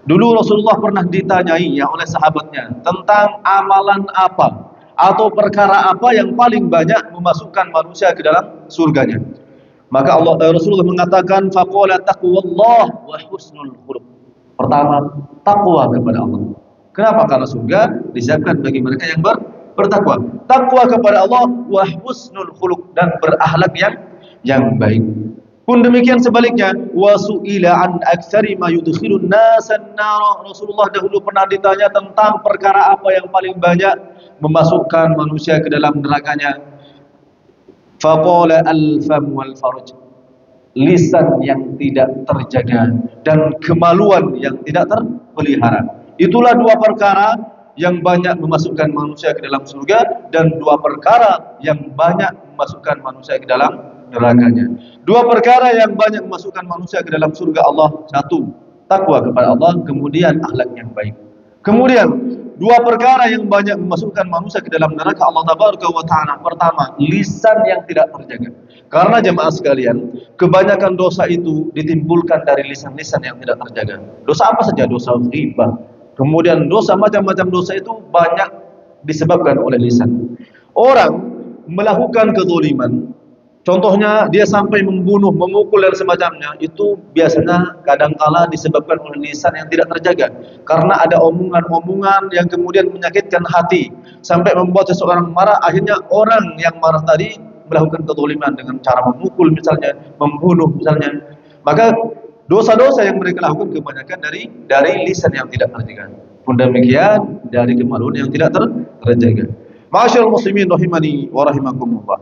Dulu Rasulullah pernah ditanyai ya oleh sahabatnya tentang amalan apa atau perkara apa yang paling banyak memasukkan manusia ke dalam surganya. Maka Rasulullah mengatakan faqala taqwallah wa husnul khuluq. Pertama, takwa kepada Allah. Kenapa? Karena surga disiapkan bagi mereka yang bertakwa. Takwa kepada Allah wa husnul khuluq, dan berakhlak yang baik. Pun demikian sebaliknya, wasu'ila an aktsari ma yudkhilun nasan nar. Rasulullah dahulu pernah ditanya tentang perkara apa yang paling banyak memasukkan manusia ke dalam nerakanya. Faqala al-fam wal farj. Lisan yang tidak terjaga dan kemaluan yang tidak terpelihara. Itulah dua perkara yang banyak memasukkan manusia ke dalam surga dan dua perkara yang banyak memasukkan manusia ke dalam nerakanya. Dua perkara yang banyak memasukkan manusia ke dalam surga Allah. Satu, takwa kepada Allah, kemudian akhlak yang baik. Kemudian dua perkara yang banyak memasukkan manusia ke dalam neraka Allah Tabaraka wa Ta'ala. Pertama, lisan yang tidak terjaga. Karena jemaah sekalian, kebanyakan dosa itu ditimbulkan dari lisan-lisan yang tidak terjaga. Dosa apa saja? Dosa ghibah. Kemudian dosa macam-macam dosa itu banyak disebabkan oleh lisan. Orang melakukan kezaliman, contohnya dia sampai membunuh, memukul dan semacamnya, itu biasanya kadangkala disebabkan oleh lisan yang tidak terjaga. Karena ada omongan-omongan yang kemudian menyakitkan hati sampai membuat seseorang marah. Akhirnya orang yang marah tadi melakukan kezaliman dengan cara memukul misalnya, membunuh misalnya. Maka dosa-dosa yang mereka lakukan kebanyakan dari lisan yang tidak terjaga. Pun demikian dari kemaluan yang tidak terjaga. Ma'asyiral muslimin rahimani wa rahimakumullah.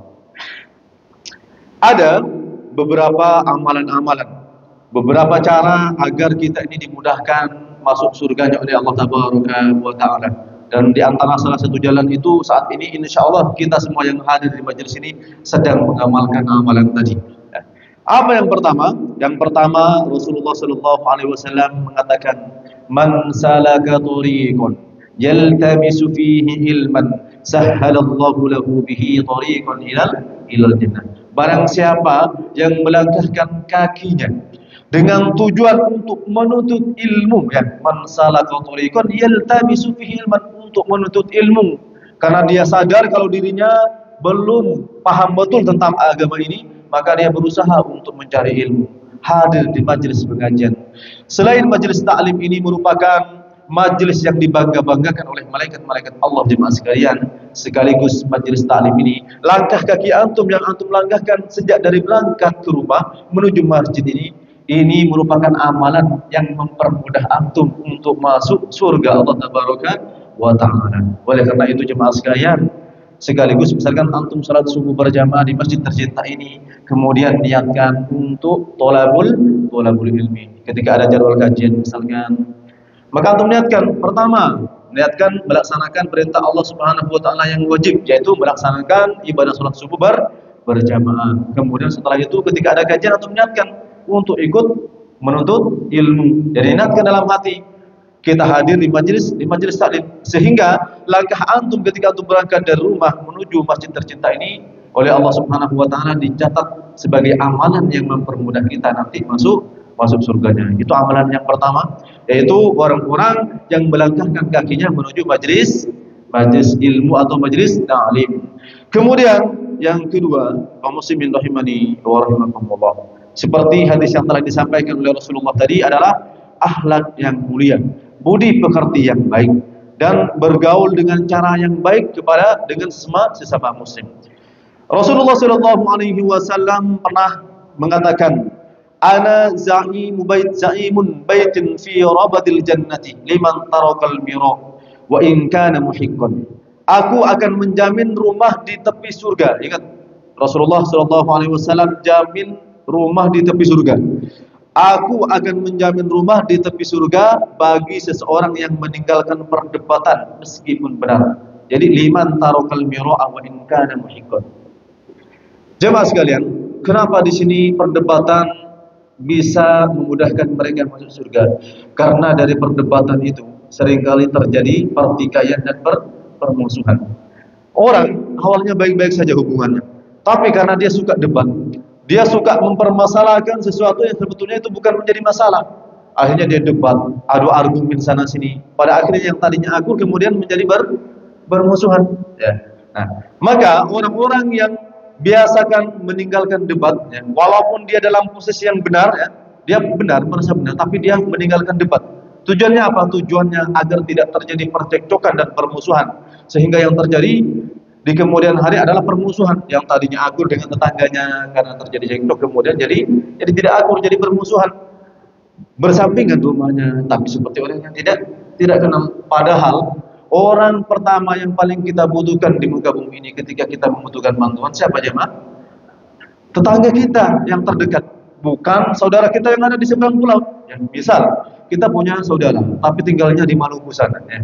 Ada beberapa amalan-amalan, beberapa cara agar kita ini dimudahkan masuk surganya oleh Allah Tabaraka wa Ta'ala. Dan di antara salah satu jalan itu saat ini insya Allah kita semua yang hadir di majelis ini sedang mengamalkan amalan tadi. Apa yang pertama? Yang pertama Rasulullah Sallallahu Alaihi Wasallam mengatakan, "Man salaka tariqan yaltamisu fihi ilman, sahhalallahu lahu bihi tariqan ilal jannah." Barang siapa yang melangkahkan kakinya dengan tujuan untuk menuntut ilmu, ya, man salaka tariqan yaltamisu fihi ilman, untuk menuntut ilmu, karena dia sadar kalau dirinya belum paham betul tentang agama ini, maka dia berusaha untuk mencari ilmu, hadir di majelis pengajian. Selain majelis taklim ini merupakan majelis yang dibangga-banggakan oleh malaikat-malaikat Allah jemaah sekalian, sekaligus majelis taklim ini langkah kaki antum yang antum langkahkan sejak dari berangkat ke rumah menuju masjid ini merupakan amalan yang mempermudah antum untuk masuk surga Allah Tabaraka wa Ta'ala. Oleh karena itu jemaah sekalian, sekaligus misalkan antum salat subuh berjamaah di masjid tercinta ini, kemudian niatkan untuk tolabul ilmi. Ketika ada jadwal kajian misalkan, maka antum niatkan, pertama, niatkan melaksanakan perintah Allah Subhanahu wa Ta'ala yang wajib, yaitu melaksanakan ibadah salat subuh berjamaah. Kemudian setelah itu ketika ada kajian antum niatkan untuk ikut menuntut ilmu. Jadi niatkan dalam hati kita hadir di majelis taklim, sehingga langkah antum ketika antum berangkat dari rumah menuju masjid tercinta ini oleh Allah Subhanahu wa Ta'ala dicatat sebagai amalan yang mempermudah kita nanti masuk surganya. Itu amalan yang pertama, yaitu orang-orang yang melangkahkan kakinya menuju majelis ilmu atau majelis ta'lim. Kemudian yang kedua, kaum muslimin rahimani wa rahimakumullah, seperti hadis yang telah disampaikan oleh Rasulullah tadi, adalah akhlak yang mulia, budi pekerti yang baik, dan bergaul dengan cara yang baik dengan sesama muslim. Rasulullah Shallallahu Alaihi Wasallam pernah mengatakan, "Ana za'imun baitin fi rabadil jannati liman tarakal mira wa in kana muhiqqan." Aku akan menjamin rumah di tepi surga. Ingat, Rasulullah Shallallahu Alaihi Wasallam jamin rumah di tepi surga. Aku akan menjamin rumah di tepi surga bagi seseorang yang meninggalkan perdebatan meskipun benar. Jadi liman tarakal mira'a wa in kana muhiqqan. Jemaah sekalian, kenapa di sini perdebatan bisa memudahkan mereka masuk surga? Karena dari perdebatan itu seringkali terjadi pertikaian dan permusuhan. Orang awalnya baik-baik saja hubungannya, tapi karena dia suka debat, dia suka mempermasalahkan sesuatu yang sebetulnya itu bukan menjadi masalah. Akhirnya dia debat, adu argumen sana sini. Pada akhirnya yang tadinya akur kemudian menjadi bermusuhan. Ya. Nah, maka orang-orang yang biasakan meninggalkan debat, ya, walaupun dia dalam posisi yang benar, ya, dia benar, merasa benar, tapi dia meninggalkan debat. Tujuannya apa? Tujuannya agar tidak terjadi percekcokan dan permusuhan, sehingga yang terjadi di kemudian hari adalah permusuhan. Yang tadinya akur dengan tetangganya karena terjadi cekcok, kemudian jadi tidak akur, jadi permusuhan, bersampingan rumahnya, tapi seperti orang yang tidak kenal. Padahal orang pertama yang paling kita butuhkan di muka bumi ini ketika kita membutuhkan bantuan siapa jemaah? Tetangga kita yang terdekat, bukan saudara kita yang ada di seberang pulau. Ya, misal kita punya saudara tapi tinggalnya di Maluku sana, ya.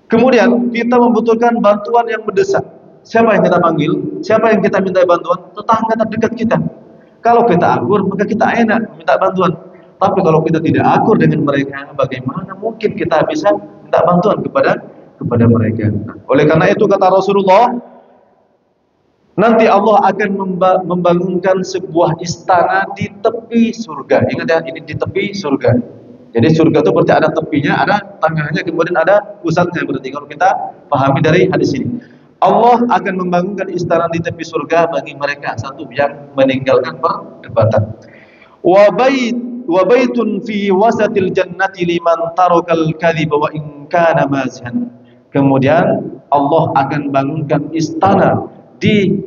Kemudian kita membutuhkan bantuan yang mendesak. Siapa yang kita panggil? Siapa yang kita minta bantuan? Tetangga terdekat kita. Kalau kita akur, maka kita enak minta bantuan. Tapi kalau kita tidak akur dengan mereka, bagaimana mungkin kita bisa minta bantuan kepada mereka. Nah, oleh karena itu kata Rasulullah, nanti Allah akan membangunkan sebuah istana di tepi surga. Ingat ya, ini di tepi surga. Jadi surga itu berarti ada tepinya, ada tengahnya, kemudian ada pusatnya. Berarti kalau kita pahami dari hadis ini, Allah akan membangunkan istana di tepi surga bagi mereka satu yang meninggalkan perdebatan. Wa baitun fi wasatil jannati liman tarakal kadhib wa in kana mazihan. Kemudian Allah akan bangunkan istana di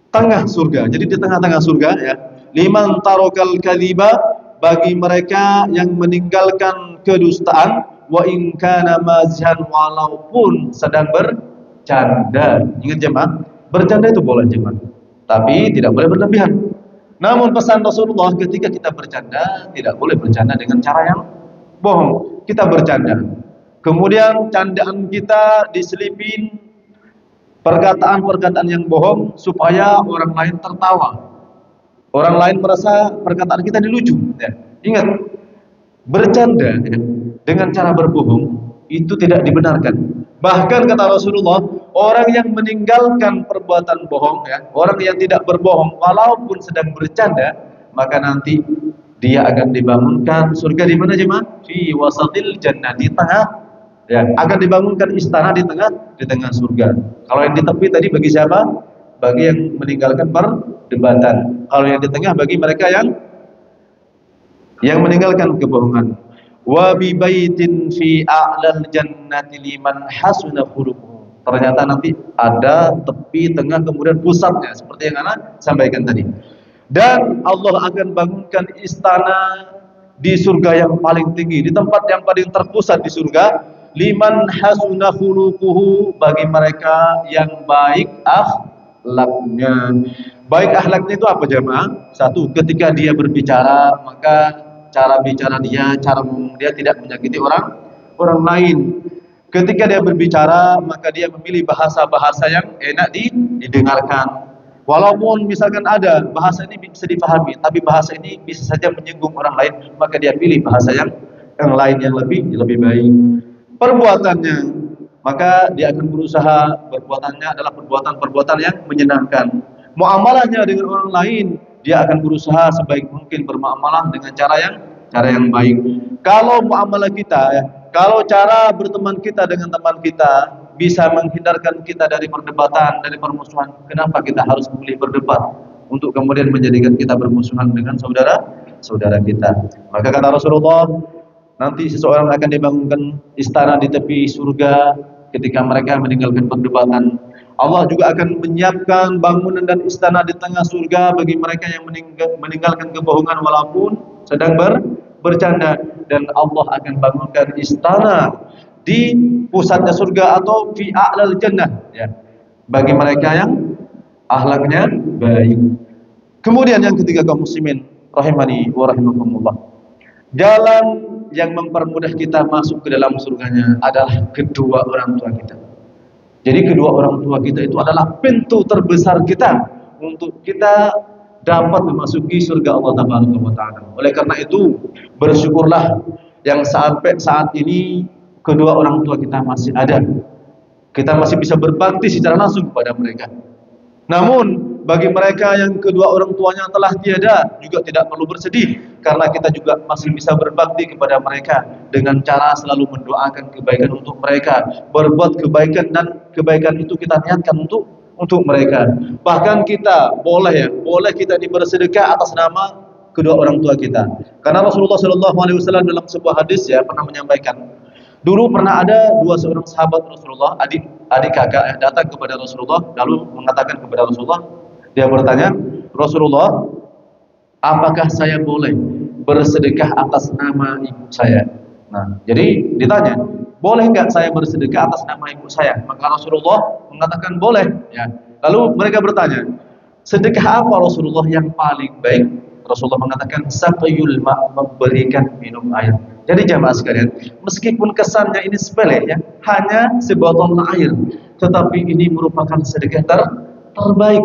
tengah surga. Jadi di tengah-tengah surga ya. Liman tarakal kadhiba, bagi mereka yang meninggalkan kedustaan, wa in kana mazihan, walaupun sedang bercanda. Ingat jemaah, bercanda itu boleh jemaah, tapi tidak boleh berlebihan. Namun pesan Rasulullah ketika kita bercanda, tidak boleh bercanda dengan cara yang bohong. Kita bercanda, kemudian candaan kita diselipin perkataan-perkataan yang bohong supaya orang lain tertawa. Orang lain merasa perkataan kita dilucu. Ya. Ingat, bercanda ya, dengan cara berbohong itu tidak dibenarkan. Bahkan kata Rasulullah, orang yang meninggalkan perbuatan bohong, ya, orang yang tidak berbohong walaupun sedang bercanda, maka nanti dia akan dibangunkan surga di mana jemaah? Fi wasatil jannah, di tengah. Ya, akan dibangunkan istana di tengah surga. Kalau yang di tepi tadi bagi siapa? Bagi yang meninggalkan perdebatan. Kalau yang di tengah bagi mereka yang meninggalkan kebohongan. Wa bi baitin fi a'lal jannati liman hasuna khuluquhu. Ternyata nanti ada tepi, tengah, kemudian pusatnya seperti yang Ana sampaikan tadi. Dan Allah akan bangunkan istana di surga yang paling tinggi, di tempat yang paling terpusat di surga, liman hasuna khuluquhu, bagi mereka yang baik akhlaknya. Baik akhlaknya itu apa jemaah? Satu, ketika dia berbicara, maka cara bicara dia, cara ngomong dia tidak menyakiti orang lain. Ketika dia berbicara, maka dia memilih bahasa-bahasa yang enak didengarkan. Walaupun misalkan ada bahasa ini bisa dipahami, tapi bahasa ini bisa saja menyinggung orang lain, maka dia pilih bahasa yang lain yang lebih baik. Perbuatannya, maka dia akan berusaha perbuatannya adalah perbuatan-perbuatan yang menyenangkan. Muamalahnya dengan orang lain, dia akan berusaha sebaik mungkin bermuamalah dengan cara yang baik. Kalau muamalah kita ya, kalau cara berteman kita dengan teman kita bisa menghindarkan kita dari perdebatan, dari permusuhan, kenapa kita harus memilih berdebat untuk kemudian menjadikan kita bermusuhan dengan saudara kita? Maka kata Rasulullah, nanti seseorang akan dibangunkan istana di tepi surga ketika mereka meninggalkan perdebatan. Allah juga akan menyiapkan bangunan dan istana di tengah surga bagi mereka yang meninggalkan kebohongan walaupun sedang bercanda. Dan Allah akan bangunkan istana di pusatnya surga atau fi a'lal jannah ya, bagi mereka yang akhlaknya baik. Kemudian yang ketiga kaum muslimin rahimani wa rahimakumullah, jalan yang mempermudah kita masuk ke dalam surganya adalah kedua orang tua kita. Jadi kedua orang tua kita itu adalah pintu terbesar kita untuk kita dapat memasuki surga Allah Taala. Oleh karena itu, bersyukurlah yang sampai saat ini kedua orang tua kita masih ada. Kita masih bisa berbakti secara langsung kepada mereka. Namun bagi mereka yang kedua orang tuanya telah tiada, juga tidak perlu bersedih, karena kita juga masih bisa berbakti kepada mereka dengan cara selalu mendoakan kebaikan untuk mereka, berbuat kebaikan, dan kebaikan itu kita niatkan untuk mereka. Bahkan kita boleh kita bersedekah atas nama kedua orang tua kita. Karena Rasulullah SAW dalam sebuah hadis ya pernah menyampaikan, dulu pernah ada seorang sahabat Rasulullah, adik kakak datang kepada Rasulullah, lalu mengatakan kepada Rasulullah, dia bertanya, Rasulullah, apakah saya boleh bersedekah atas nama ibu saya? Nah, jadi ditanya, boleh nggak saya bersedekah atas nama ibu saya? Maka Rasulullah mengatakan boleh. Ya. Lalu mereka bertanya, sedekah apa Rasulullah yang paling baik? Rasulullah mengatakan saqiyul ma', memberikan minum air. Jadi jamaah sekalian, meskipun kesannya ini sepele ya, hanya sebotol air, tetapi ini merupakan sedekah terbaik.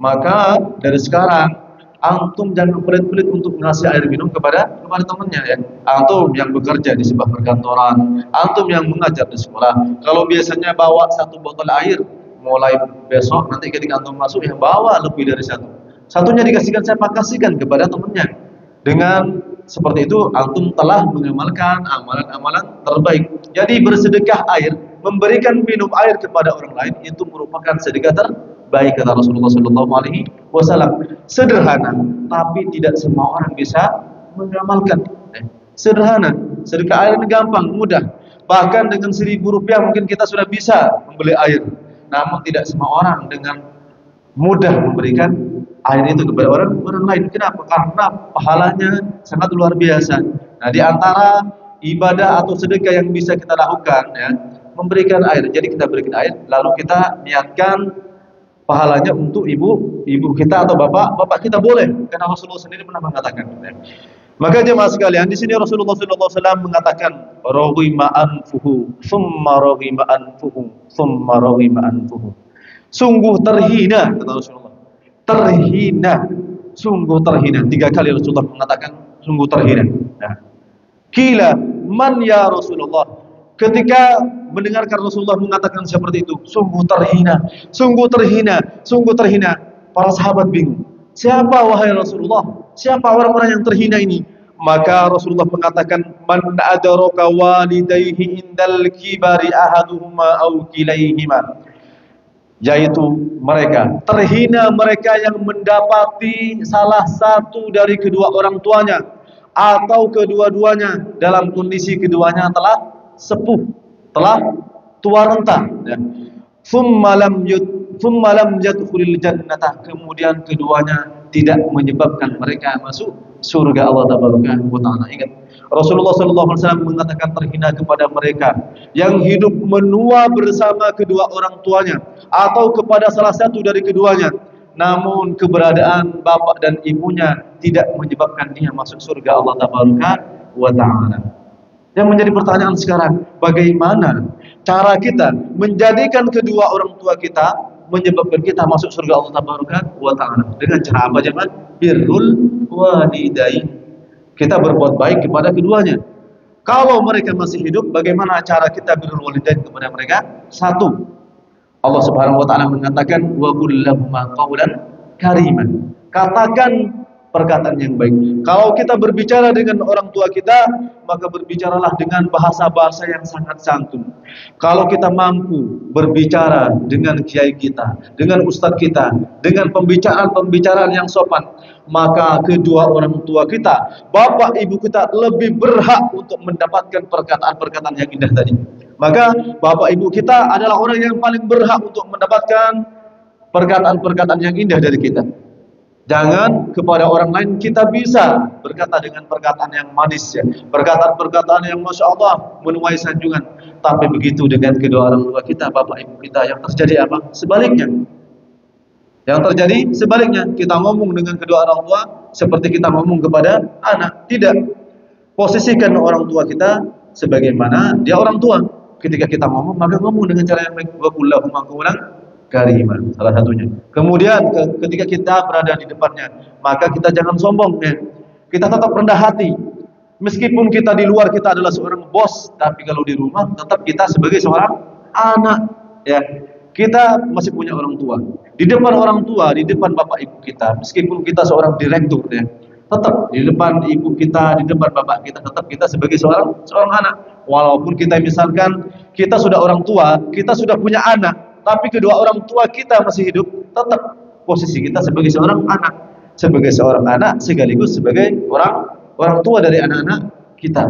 Maka dari sekarang Antum jangan pelit-pelit untuk ngasih air minum kepada temannya ya. Antum yang bekerja di sebuah perkantoran, antum yang mengajar di sekolah. Kalau biasanya bawa satu botol air, mulai besok nanti ketika antum masuk ya bawa lebih dari satu. Satunya dikasihkan, siapa? Kasihkan kepada temannya. Dengan seperti itu antum telah mengamalkan amalan-amalan terbaik. Jadi bersedekah air, memberikan minum air kepada orang lain itu merupakan sedekah terbaik kata Rasulullah SAW. Sederhana, tapi tidak semua orang bisa mengamalkan. Sederhana, sedekah air ini gampang, mudah. Bahkan dengan Rp1.000 mungkin kita sudah bisa membeli air. Namun tidak semua orang dengan mudah memberikan air itu kepada orang lain. Kenapa? Karena pahalanya sangat luar biasa. Nah, di antara ibadah atau sedekah yang bisa kita lakukan ya, memberikan air. Jadi kita berikan air, lalu kita niatkan pahalanya untuk ibu kita atau bapak kita boleh. Karena Rasulullah sendiri pernah mengatakan. Ya. Maka jemaah sekalian, di sini Rasulullah SAW mengatakan, "Raghima anfuhu, thumma raghima anfuhu, thumma raghima anfuhu." Sungguh terhina kata Rasulullah. Terhina, sungguh terhina. 3 kali Rasulullah mengatakan sungguh terhina. Nah, Qila man ya Rasulullah. Ketika mendengarkan Rasulullah mengatakan seperti itu, sungguh terhina, sungguh terhina, sungguh terhina. Para sahabat bingung. Siapa wahai Rasulullah? Siapa orang-orang yang terhina ini? Maka Rasulullah mengatakan, man adraka walidayhi indal kibari ahaduhuma aw kilaihima. Yaitu mereka, terhina mereka yang mendapati salah satu dari kedua orang tuanya atau kedua-duanya dalam kondisi keduanya telah sepuh, telah tua renta ya. Thumma lam yadkhulil jannata, kemudian keduanya tidak menyebabkan mereka masuk surga Allah tabaraka wa taala. Ingat, Rasulullah SAW mengatakan terhina kepada mereka yang hidup menua bersama kedua orang tuanya atau kepada salah satu dari keduanya, namun keberadaan bapak dan ibunya tidak menyebabkan dia masuk surga Allah tabaraka wa taala. Yang menjadi pertanyaan sekarang, bagaimana cara kita menjadikan kedua orang tua kita menyebabkan kita masuk surga Allah tabaraka wa taala? Dengan cara apa jemaah? Birrul walidain. Kita berbuat baik kepada keduanya. Kalau mereka masih hidup, bagaimana cara kita birrul walidain kepada mereka? Satu, Allah Subhanahu wa taala mengatakan wa qul lahum qawlan kariman. Katakan perkataan yang baik. Kalau kita berbicara dengan orang tua kita, maka berbicaralah dengan bahasa-bahasa yang sangat santun. Kalau kita mampu berbicara dengan kiai kita, dengan ustadz kita, dengan pembicaraan-pembicaraan yang sopan, maka kedua orang tua kita, bapak ibu kita lebih berhak untuk mendapatkan perkataan-perkataan yang indah tadi. Maka bapak ibu kita adalah orang yang paling berhak untuk mendapatkan perkataan-perkataan yang indah dari kita. Jangan kepada orang lain kita bisa berkata dengan perkataan yang manis ya, perkataan-perkataan yang masya Allah menuai sanjungan. Tapi begitu dengan kedua orang tua kita, bapak ibu kita, yang terjadi apa? Sebaliknya. Yang terjadi sebaliknya, kita ngomong dengan kedua orang tua seperti kita ngomong kepada anak. Tidak. Posisikan orang tua kita sebagaimana dia orang tua. Ketika kita ngomong, maka ngomong dengan cara yang baik. Wa qul lahum qawlan kariman, salah satunya. Kemudian ketika kita berada di depannya, maka kita jangan sombong ya. Kita tetap rendah hati. Meskipun kita di luar kita adalah seorang bos, tapi kalau di rumah tetap kita sebagai seorang anak ya. Kita masih punya orang tua. Di depan orang tua, di depan bapak ibu kita, meskipun kita seorang direktur ya, tetap di depan ibu kita, di depan bapak kita, tetap kita sebagai seorang anak. Walaupun kita misalkan kita sudah orang tua, kita sudah punya anak, tapi kedua orang tua kita masih hidup, tetap posisi kita sebagai seorang anak sekaligus sebagai orang tua dari anak-anak kita.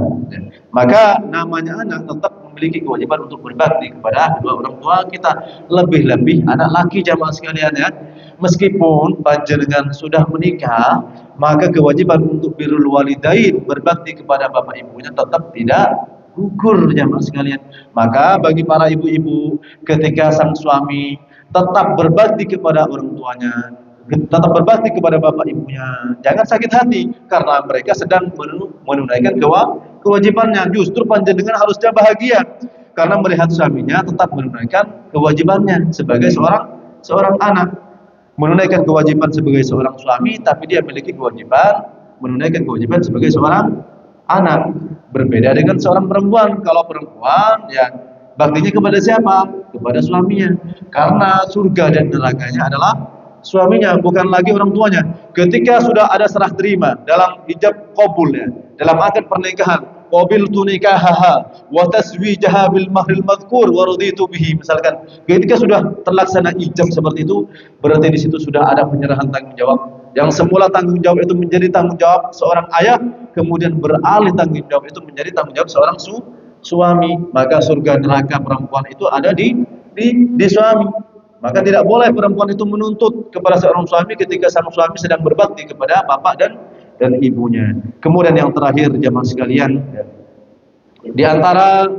Maka namanya anak tetap memiliki kewajiban untuk berbakti kepada kedua orang tua kita, lebih-lebih anak laki jamaah sekalian ya. Meskipun panjenengan sudah menikah, maka kewajiban untuk birrul walidain, berbakti kepada bapak ibunya tetap tidak gugur jamaah sekalian. Maka bagi para ibu-ibu, ketika sang suami tetap berbakti kepada orang tuanya, tetap berbakti kepada bapak ibunya, jangan sakit hati karena mereka sedang menunaikan kewajibannya. Justru panjenengan harusnya bahagia karena melihat suaminya tetap menunaikan kewajibannya sebagai seorang anak. menunaikan kewajiban sebagai seorang suami, tapi dia memiliki kewajiban menunaikan kewajiban sebagai seorang anak. Berbeda dengan seorang perempuan. Kalau perempuan ya baktinya kepada siapa? Kepada suaminya. Karena surga dan nerakanya adalah suaminya, bukan lagi orang tuanya. Ketika sudah ada serah terima dalam ijab qabul ya, dalam akad pernikahan, qabiltu nikahaha wa taswijaha bil mahril madhkur wa raditu bihi, misalkan ketika sudah terlaksana ijab seperti itu, berarti di situ sudah ada penyerahan tanggung jawab. Yang semula tanggung jawab itu menjadi tanggung jawab seorang ayah, kemudian beralih tanggung jawab itu menjadi tanggung jawab seorang suami. Maka surga neraka perempuan itu ada di suami. Maka tidak boleh perempuan itu menuntut kepada seorang suami ketika sang suami sedang berbakti kepada bapak dan ibunya. Kemudian yang terakhir jamaah sekalian, di antara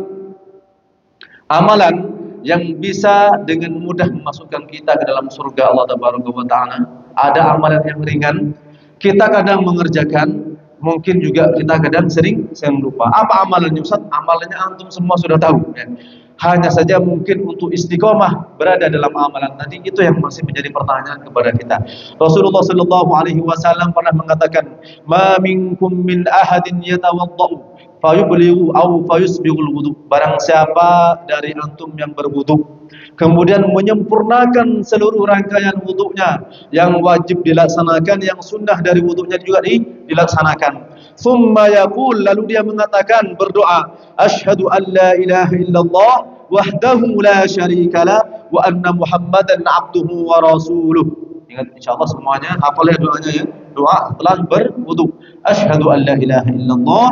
amalan yang bisa dengan mudah memasukkan kita ke dalam surga Allah Tabaraka wa Ta'ala, ada amalan yang ringan. Kita kadang mengerjakan, mungkin juga kita kadang sering lupa. Apa amalannya Ustaz? Amalannya antum semua sudah tahu ya. Hanya saja mungkin untuk istiqomah berada dalam amalan tadi, itu yang masih menjadi pertanyaan kepada kita. Rasulullah sallallahu alaihi wasallam pernah mengatakan, "Ma minkum min ahadin yatawaddau fayublighu aw fayusbighul wudu." Barang siapa dari antum yang berwudu kemudian menyempurnakan seluruh rangkaian wudunya, yang wajib dilaksanakan, yang sunnah dari wudunya juga dilaksanakan. Thumma yaqul, lalu dia mengatakan, berdoa, asyhadu an la ilaha illallah wahdahu la syarikalah wa anna muhammadan abduhu wa rasuluh. Ingat, insyaallah semuanya hafal ya doanya ya. Doa setelah berwudu. Asyhadu an la ilaha illallah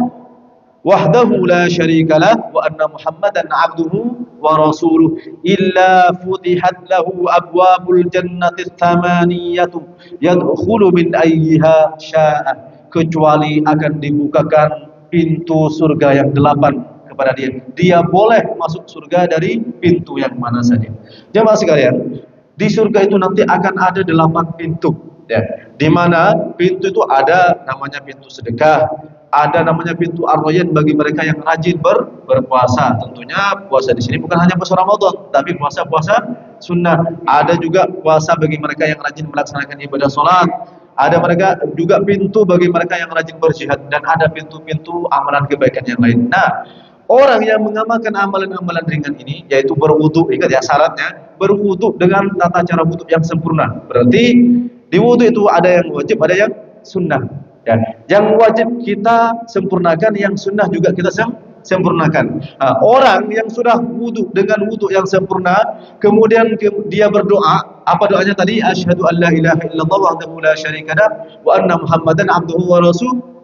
wahdahu la syarikalah wa anna muhammadan abduhu wa rasuluh illa futihat lahu abwabul jannati tsamaniyatu yadkhulu min ayyiha syaa, kecuali akan dibukakan pintu surga yang 8 kepada dia. Dia boleh masuk surga dari pintu yang mana saja. Jemaah sekalian, di surga itu nanti akan ada 8 pintu ya. Di mana pintu itu ada namanya pintu sedekah, ada namanya pintu ar-rayyan bagi mereka yang rajin berpuasa. Tentunya puasa di sini bukan hanya puasa Ramadan, tapi puasa-puasa sunnah. Ada juga puasa bagi mereka yang rajin melaksanakan ibadah salat. Ada mereka juga pintu bagi mereka yang rajin berjihad, dan ada pintu-pintu amalan kebaikan yang lain. Nah, orang yang mengamalkan amalan-amalan ringan ini, yaitu berwudu, ingat ya syaratnya, berwudu dengan tata cara wudu yang sempurna. Berarti di wudu itu ada yang wajib, ada yang sunnah. Dan yang wajib kita sempurnakan, yang sunnah juga kita sempurnakan. Nah, orang yang sudah wudu dengan wudu yang sempurna, kemudian dia berdoa, apa doanya tadi? Asyhadu an la ilaha illallah wahdahu la syarikalah wa anna muhammadan abduhu wa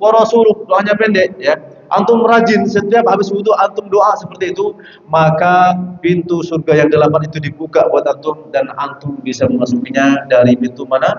rasuluh. Doanya pendek ya. Antum rajin setiap habis wudu antum doa seperti itu, maka pintu surga yang 8 itu dibuka buat antum, dan antum bisa memasukinya dari pintu mana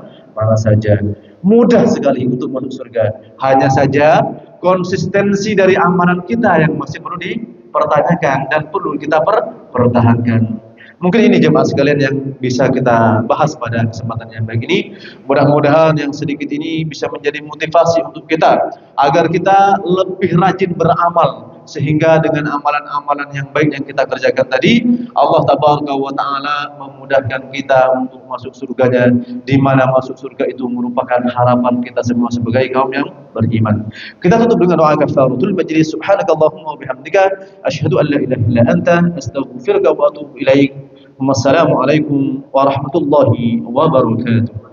saja. Mudah sekali untuk masuk surga. Hanya saja konsistensi dari amalan kita yang masih perlu dipertanyakan dan perlu kita pertahankan. Mungkin ini jemaah sekalian yang bisa kita bahas pada kesempatan yang baik ini. Mudah-mudahan yang sedikit ini bisa menjadi motivasi untuk kita agar kita lebih rajin beramal, sehingga dengan amalan-amalan yang baik yang kita kerjakan tadi, Allah Tabaraka wa Ta'ala memudahkan kita untuk masuk surganya, di mana masuk surga itu merupakan harapan kita semua sebagai kaum yang beriman. Kita tutup dengan doa kafaratul majlis. Subhanakallahumma wa bihamdika asyhadu an la ilaha illa anta astaghfiruka wa atubu ilaik. Wassalamualaikum warahmatullahi wabarakatuh.